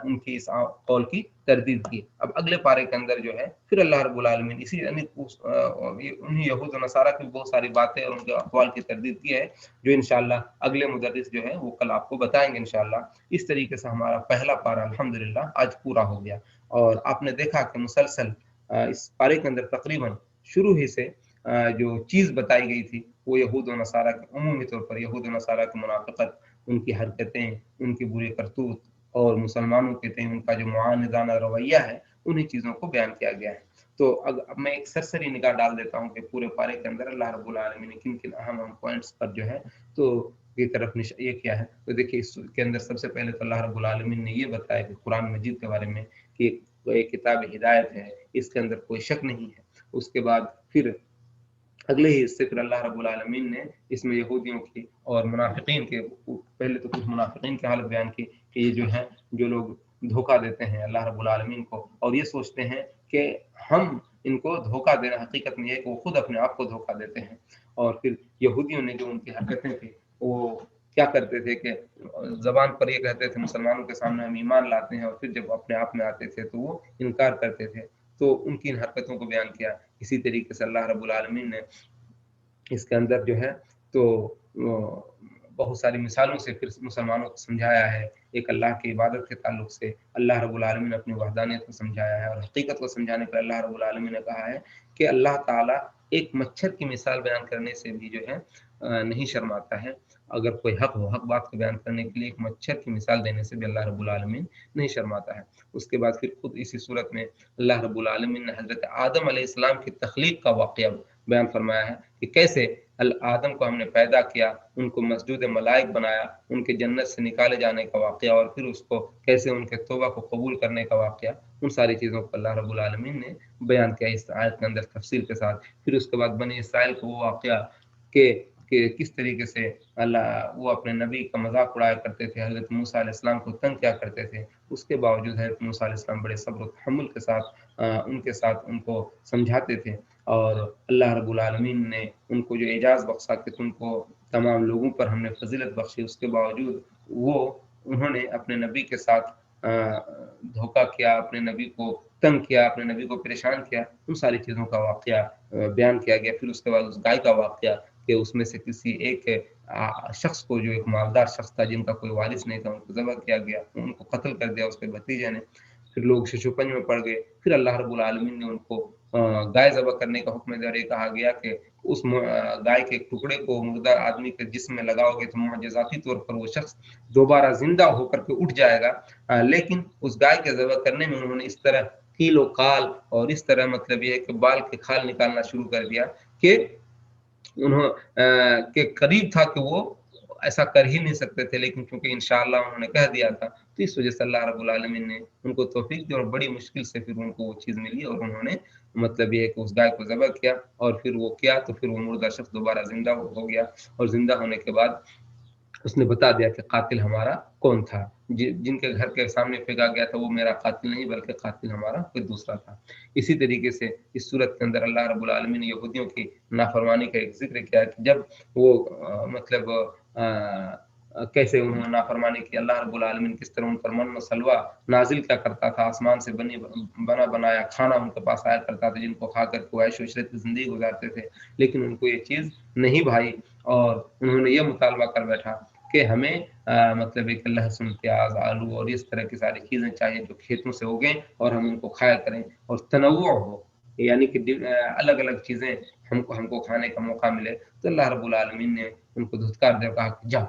उनकी इस कौल की तरदीद की। अब अगले पारे के अंदर जो है फिर अल्लाह रब्बुल आलमीन इसी यानी उन्हीं यहूद और नसारा की बहुत सारी बातें और उनके अक़वाल की तरदीद की है, जो इंशाअल्लाह अगले मुदर्रिस जो है वो कल आपको बताएंगे इंशाअल्लाह। इस तरीके से हमारा पहला पारा अल्हम्दुलिल्लाह आज पूरा हो गया और आपने देखा कि मुसलसल इस पारे के अंदर तकरीबन शुरू ही से जो चीज़ बताई गई थी वो यहूद और नसारा के उमूमी तौर पर यहूद और नसारा की मुनाफ़िक़त, उनकी हरकतें, उनकी बुरी करतूत और मुसलमानों के तय उनका जो मुआनिदाना रवैया है, उन्हीं चीज़ों को बयान किया गया है। तो अब मैं एक सरसरी निगाह डाल देता हूँ कि पूरे पारे के अंदर अल्लाह रब्बुल आलमीन ने किन-किन अहम पॉइंट्स पर जो है तो की तरफ ये किया है। तो देखिए इसके अंदर सबसे पहले तो अल्लाह रब्बुल आलमीन ने ये बताया कि कुरान मजीद के बारे में कि ये किताब हिदायत है, इसके अंदर कोई शक नहीं है। उसके बाद फिर अगले ही हिस्से फिर अल्लाह रब्बुल आलमीन ने इसमें यहूदियों की और मुनाफिकीन के, पहले तो कुछ मुनाफिकीन की हालत बयान की कि ये जो है जो लोग धोखा देते हैं अल्लाह रब्बुल आलमीन को और ये सोचते हैं कि हम इनको धोखा दे रहे हैं, हकीकत में ये है कि वो खुद अपने आप को धोखा देते हैं। और फिर यहूदियों ने जो उनकी हरकतें थी वो क्या करते थे कि जबान पर ये कहते थे मुसलमानों के सामने हम ईमान लाते हैं और फिर जब अपने आप में आते थे तो वो इनकार करते थे। तो उनकी इन हरकतों को बयान किया। इसी तरीके से अल्लाह रब्बुल आलमीन ने इसके अंदर जो है तो बहुत सारी मिसालों से फिर मुसलमानों को समझाया है। एक अल्लाह की इबादत के ताल्लुक से अल्लाह रब्बुल आलमीन ने अपनी वहदानियत को समझाया है और हकीकत को समझाने पर अल्लाह रब्बुल आलमीन ने कहा है कि अल्लाह ताला एक मच्छर की मिसाल बयान करने से भी जो है नहीं शर्माता है। अगर कोई हक हो, हक बात को बयान करने के लिए एक मच्छर की मिसाल देने से भी अल्लाह रब्बुल आलमीन नहीं शर्माता है। उसके बाद फिर खुद इसी सूरत में अल्लाह रब्बुल आलमीन ने हज़रत आदम अलैहिस्सलाम की तख्लीक का वाक़या बयान फरमाया है कि कैसे आदम को हमने पैदा किया, उनको मसजूद मलाइक बनाया, उनके जन्नत से निकाले जाने का वाक़या और फिर उसको कैसे उनके तौबा को कबूल करने का वाक़या, उन सारी चीज़ों को अल्लाह रब्बुल आलमीन ने बयान किया इस आयत के अंदर तफसील के साथ। फिर उसके बाद बनी इसराइल को वो वाक़या कि کہ کس طریقے سے وہ اپنے نبی کا مذاق اڑایا کرتے تھے، حضرت موسیٰ علیہ السلام کو تنگ کیا کرتے تھے، اس کے باوجود حضرت موسیٰ علیہ السلام بڑے صبر و تحمل کے ساتھ ان کو سمجھاتے تھے، اور اللہ رب العالمین نے ان کو جو اعجاز بخشا کہ تم کو تمام لوگوں پر ہم نے فضیلت بخشی، اس کے باوجود انہوں نے اپنے نبی کے ساتھ دھوکہ کیا، اپنے نبی کو تنگ کیا، اپنے نبی کو پریشان کیا، ان ساری چیزوں کا واقعہ بیان کیا گیا۔ پھر اس کے بعد اس گائے کا واقعہ کہ اس میں سے کسی ایک شخص کو، جو ایک مالدار شخص تھا جن کا کوئی وارث نہیں تھا، ان کو ذبح کیا گیا، ان کو قتل کر دیا اس کے بھتیجے نے۔ پھر لوگ ششوپنج میں پڑ گئے، پھر اللہ رب العالمین نے ان کو گائے ذبح کرنے کا حکم دیا، اور یہ کہا گیا کہ اس گائے کے ٹکڑے کو مردہ آدمی کے جسم میں لگاؤ گے تو معجزاتی طور پر وہ شخص دوبارہ زندہ ہو کر کے اٹھ جائے گا۔ لیکن اس گائے کے ذبح کرنے میں انہوں نے اس طرح کیل و کال اور اس طرح مطلب یہ کہ بال کے کھال نکالنا شروع کر دیا کہ انہوں کے قریب تھا کہ وہ ایسا کر ہی نہیں سکتے تھے، لیکن چونکہ انشاءاللہ انہوں نے کہہ دیا تھا، تو اس وجہ سے اللہ رب العالمین نے ان کو توفیق دی، اور بڑی مشکل سے پھر ان کو وہ چیز ملی، اور انہوں نے مطلب یہ کہ اس گائے کو ذبح کیا، اور پھر وہ کیا تو پھر وہ مردہ شخص دوبارہ زندہ ہو گیا، اور زندہ ہونے کے بعد اس نے بتا دیا کہ قاتل ہمارا کون تھا، جن کے گھر کے سامنے پھینکا گیا تھا وہ میرا قاتل نہیں بلکہ قاتل ہمارا کوئی دوسرا تھا۔ اسی طریقے سے اس صورت کے اندر اللہ رب العالمین نے یہودیوں کی نافرمانی کا ایک ذکر کیا کہ جب وہ مطلب کیسے انہوں نے نافرمانی کی، اللہ رب العالمین کس طرح ان پر من و سلوہ نازل کیا کرتا تھا، آسمان سے بنا بنایا کھانا ان کے پاس آیا کرتا تھا، جن کو کھا کر کے عیش و عشرت کی زندگی گزارتے تھے، لیکن ان کو یہ چیز نہیں بھائی، اور انہوں نے یہ مطالبہ کر بیٹھا کہ ہمیں مطلب ایک لہسن، پیاز، آلو اور اس طرح کی ساری چیزیں چاہیے جو کھیتوں سے اگیں اور ہم ان کو کھایا کریں، اور تنوع ہو، یعنی کہ الگ الگ چیزیں ہم کو کھانے کا موقع ملے۔ تو اللہ رب العالمین نے ان کو دھتکار دے کہا کہ جاؤ،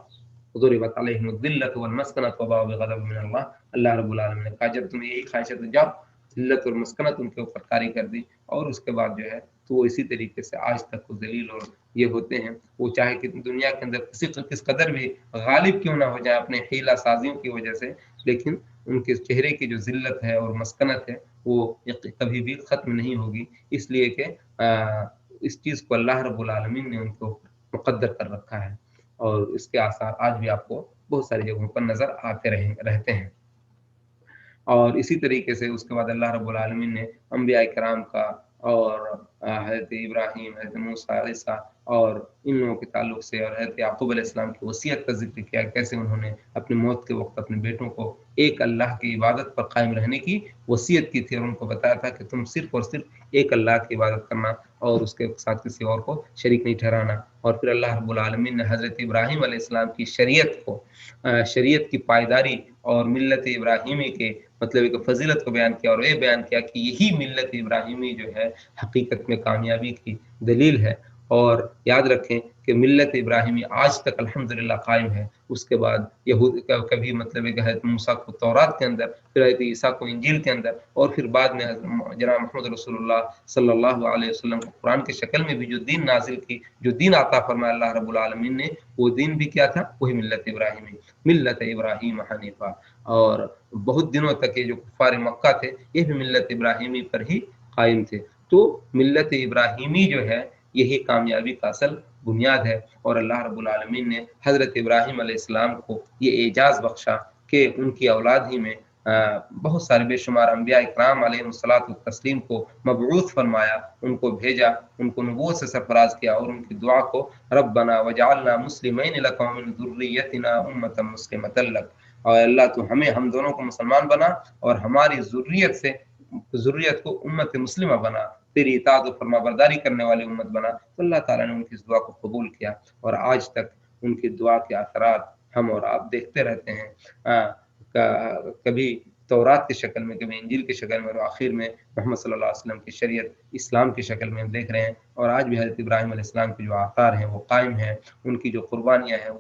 ضربت علیہم الذلۃ والمسکنۃ وباؤوا بغضب من اللہ۔ اللہ رب العالمین نے کہا جب تمہیں یہی خواہش ہے تو جاؤ، ذلت اور مسکنت ان کے اوپر طاری کر دی، اور اس کے بعد جو ہے تو وہ اسی طریقے سے آج تک وہ ذلیل اور یہ ہوتے ہیں، وہ چاہے کہ دنیا کے اندر کس قدر بھی غالب کیوں نہ ہو جائے اپنے حیلہ سازیوں کی وجہ سے، لیکن ان کے چہرے کی جو ذلت ہے اور مسکنت ہے وہ کبھی بھی ختم نہیں ہوگی، اس لیے کہ اس چیز کو اللہ رب العالمین نے ان کو مقدر کر رکھا ہے، اور اس کے آثار آج بھی آپ کو بہت ساری جگہوں پر نظر آتے رہتے ہیں۔ اور اسی طریقے سے اس کے بعد اللہ رب العالمین نے انبیاء کرام کا اور حضرت ابراہیم، حضرت موسیٰ، عیسیٰ اور ان لوگوں کے تعلق سے، اور حضرت یعقوب علیہ السلام کی وصیت کا ذکر کیا، کیسے انہوں نے اپنی موت کے وقت اپنے بیٹوں کو ایک اللہ کی عبادت پر قائم رہنے کی وصیت کی تھی، اور ان کو بتایا تھا کہ تم صرف اور صرف ایک اللہ کی عبادت کرنا اور اس کے ساتھ کسی اور کو شریک نہیں ٹھہرانا۔ اور پھر اللہ رب العالمین نے حضرت ابراہیم علیہ السلام کی شریعت کی پائیداری اور ملت ابراہیمی کے مطلب ایک فضیلت کو بیان کیا، اور یہ بیان کیا کہ یہی ملت ابراہیمی جو ہے حقیقت میں کامیابی کی دلیل ہے۔ اور یاد رکھیں کہ ملت ابراہیمی آج تک الحمدللہ قائم ہے، اس کے بعد یہود کبھی مطلب ایک حضرت موسیٰ کو تورات کے اندر، پھر حضرت عیسیٰ کو انجیل کے اندر، اور پھر بعد میں جناب محمد رسول اللہ صلی اللہ علیہ وسلم کو قرآن کے شکل میں بھی جو دین نازل کی، جو دین عطا فرمایا اللہ رب العالمین نے، وہ دین بھی کیا تھا؟ وہی ملت ابراہیمی، ملت ابراہیم حنیفہ۔ اور بہت دنوں تک یہ جو کفار مکہ تھے یہ بھی ملت ابراہیمی پر ہی قائم تھے۔ تو ملت ابراہیمی جو ہے یہی کامیابی کا اصل بنیاد ہے، اور اللہ رب العالمین نے حضرت ابراہیم علیہ السلام کو یہ اعجاز بخشا کہ ان کی اولاد ہی میں بہت سارے بے شمار انبیاء اکرام علیہ الصلوۃ والتسلیم کو مبعوث فرمایا، ان کو بھیجا، ان کو نبوت سے سرفراز کیا، اور ان کی دعا کو ربنا وجعلنا مسلمین لک ومن ذریتنا امۃ مسلمۃ لک، اور اللہ تو ہم دونوں کو مسلمان بنا اور ہماری ذریت کو امت مسلمہ بنا، تیری اطاعت و فرما برداری کرنے والی امت بنا۔ تو اللہ تعالیٰ نے ان کی اس دعا کو قبول کیا، اور آج تک ان کی دعا کے اثرات ہم اور آپ دیکھتے رہتے ہیں، کبھی تورات کی شکل میں، کبھی انجیل کی شکل میں، اور آخر میں محمد صلی اللہ علیہ وسلم کی شریعت اسلام کی شکل میں ہم دیکھ رہے ہیں۔ اور آج بھی حضرت ابراہیم علیہ السلام کے جو آثار ہیں وہ قائم ہیں، ان کی جو قربانیاں ہیں،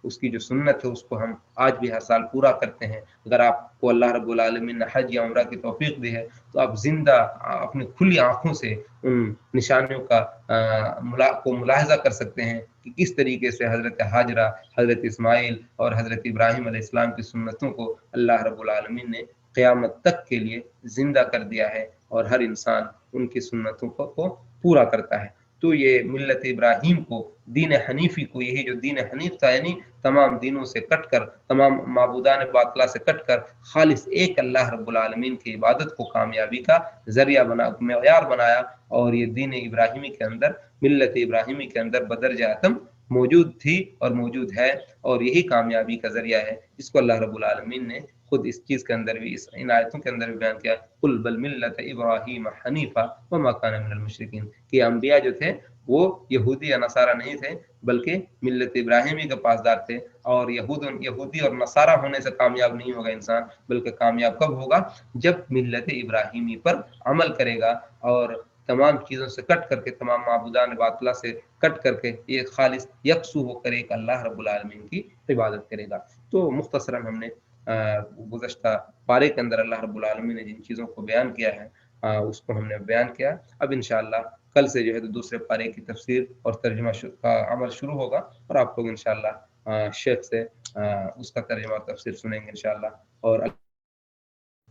اس کی جو سنت ہے اس کو ہم آج بھی ہر سال پورا کرتے ہیں۔ اگر آپ کو اللہ رب العالمین نے حج یا عمرہ کی توفیق دی ہے تو آپ زندہ اپنی کھلی آنکھوں سے ان نشانیوں کو ملاحظہ کر سکتے ہیں کہ کس طریقے سے حضرت ہاجرہ، حضرت اسماعیل اور حضرت ابراہیم علیہ السلام کی سنتوں کو اللہ رب العالمین نے قیامت تک کے لیے زندہ کر دیا ہے، اور ہر انسان ان کی سنتوں کو پورا کرتا ہے۔ تو یہ ملت ابراہیم کو، دین حنیفی کو، یہی جو دین حنیف تھا، یعنی تمام دینوں سے کٹ کر، تمام معبودان باطلہ سے کٹ کر خالص ایک اللہ رب العالمین کی عبادت کو کامیابی کا ذریعہ بنا، معیار بنایا. اور یہ دین ابراہیمی کے اندر، ملت ابراہیمی کے اندر بدرجہ اتم موجود تھی اور موجود ہے، اور یہی کامیابی کا ذریعہ ہے. اس کو اللہ رب العالمین نے خود اس چیز کے اندر بھی، ان آیتوں کے اندر بھی بیان کیا، قل بل ملت ابراہیم حنیفا وما کان من المشرکین، کہ انبیاء جو تھے وہ یہودی یا نصارہ نہیں تھے، بلکہ ملت ابراہیمی کے پاسدار تھے. اور یہودی اور نصارہ ہونے سے کامیاب نہیں ہوگا انسان، بلکہ کامیاب کب ہوگا؟ جب ملت ابراہیمی پر عمل کرے گا اور تمام چیزوں سے کٹ کر کے، تمام معبودان باطلہ سے کٹ کر کے ایک خالص یکسو ہو کر ایک اللہ رب العالمین کی عبادت کرے گا. تو مختصراً ہم نے گزشتہ پارے کے اندر اللہ رب العالمین نے جن چیزوں کو بیان کیا ہے اس کو ہم نے بیان کیا. اب انشاءاللہ کل سے جو ہے دوسرے پارے کی تفسیر اور ترجمہ کا عمل شروع ہوگا، اور آپ لوگ انشاءاللہ شیخ سے اس کا ترجمہ اور تفسیر سنیں گے انشاءاللہ. اور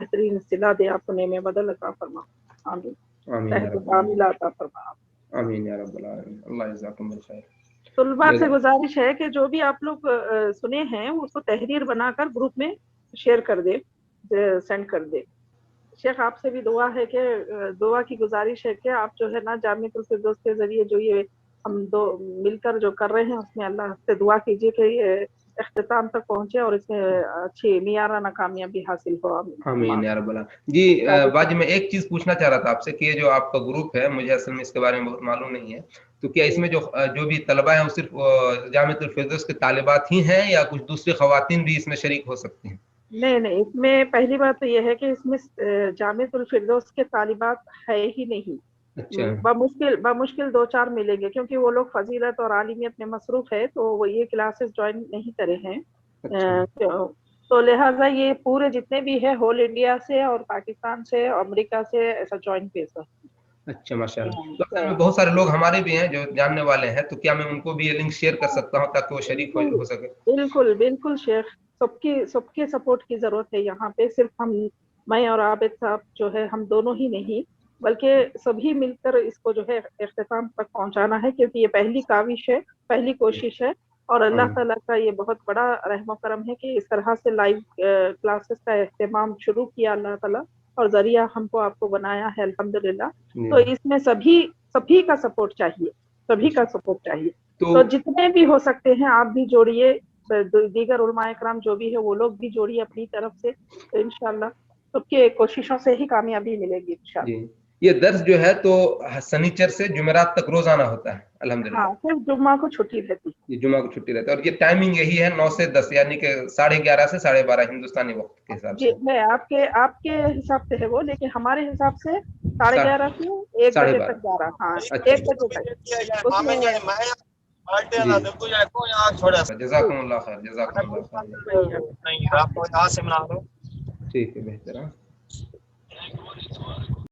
بہترین اصطلاح دے آپ کو نعمت بدل عطا فرما. آمین آمین یا رب العالمین. عطا فرما. آمین یا رب العالمین. اللہ جزاکم بالخیر. طلباء سے گزارش ہے کہ جو بھی آپ لوگ سنے ہیں اس کو تحریر بنا کر گروپ میں شیئر کر دے، سینڈ کر دے. شیخ آپ سے بھی دعا ہے کہ دعا کی گزارش ہے کہ آپ جو ہے نا جامعۃ الفردوس کے ذریعے جو یہ ہم دو مل کر جو کر رہے ہیں اس میں اللہ سے دعا کیجیے کہ یہ اختتام تک پہنچے اور اس میں اچھی معیارانہ کامیابی حاصل ہو. آمین یا رب العالمین. جی باجی میں ایک چیز پوچھنا چاہ رہا تھا آپ سے کہ یہ جو آپ کا گروپ ہے، مجھے اصل میں اس کے بارے میں بہت معلوم نہیں ہے، تو کیا اس میں جو بھی طلباء ہیں وہ صرف جامعۃ الفردوس کے طالبات ہی ہیں یا کچھ دوسری خواتین بھی اس میں شریک ہو سکتی ہیں؟ نہیں، اس میں پہلی بات تو یہ ہے کہ اس میں جامعۃ الفردوس کے طالبات ہے ہی نہیں. بمشکل 2-4 ملیں گے، کیونکہ وہ لوگ فضیلت اور عالمیت میں مصروف ہے تو وہ یہ کلاسز جوائن نہیں کرے ہیں. تو لہٰذا یہ پورے جتنے بھی ہے ہول انڈیا سے اور پاکستان سے اور امریکہ سے ایسا جوائن پیسہ. اچھا ماشاء اللہ. تو اصل میں بہت سارے لوگ ہمارے بھی ہیں جو جاننے والے ہیں، تو کیا میں ان کو بھی یہ لنک شیئر کر سکتا ہوں تاکہ وہ شریک ہو سکے؟ بالکل شیخ، سب کے سپورٹ کی ضرورت ہے یہاں پہ. صرف میں اور عابد صاحب جو ہے ہم دونوں ہی نہیں، بلکہ سبھی مل کر اس کو جو ہے اختتام تک پہنچانا ہے، کیونکہ یہ پہلی کاوش ہے، پہلی کوشش ہے. اور اللہ تعالیٰ کا یہ بہت بڑا رحم و کرم ہے کہ اس طرح سے لائیو کلاسز کا اہتمام شروع کیا اللہ تعالیٰ، اور ذریعہ ہم کو آپ کو بنایا ہے الحمدللہ. تو اس میں سبھی کا سپورٹ چاہیے. تو جتنے بھی ہو سکتے ہیں آپ بھی جوڑیے، دیگر علماء اکرام جو بھی ہے وہ لوگ بھی جوڑیے اپنی طرف سے. تو انشاءاللہ سب کے کوششوں سے ہی کامیابی ملے گی انشاءاللہ. یہ درس جو ہے تو سنیچر سے جمعرات تک روزانہ ہوتا ہے الحمدللہ. ہاں، صرف جمعہ کو چھٹی رہتی ہے. جمعہ کو چھٹی رہتا ہے، اور یہ ٹائمنگ یہی ہے 9 سے 10، یعنی کہ 11:30 سے 12:30 ہندوستانی وقت کے حساب سے. جی، آپ کے حساب سے ہے وہ، لیکن ہمارے حساب سے 11:30 سے 1 بجے تک 12. ہاں 1 بجے تک. جزاکم اللہ خیر. ٹھیک ہے، بہتر ہے.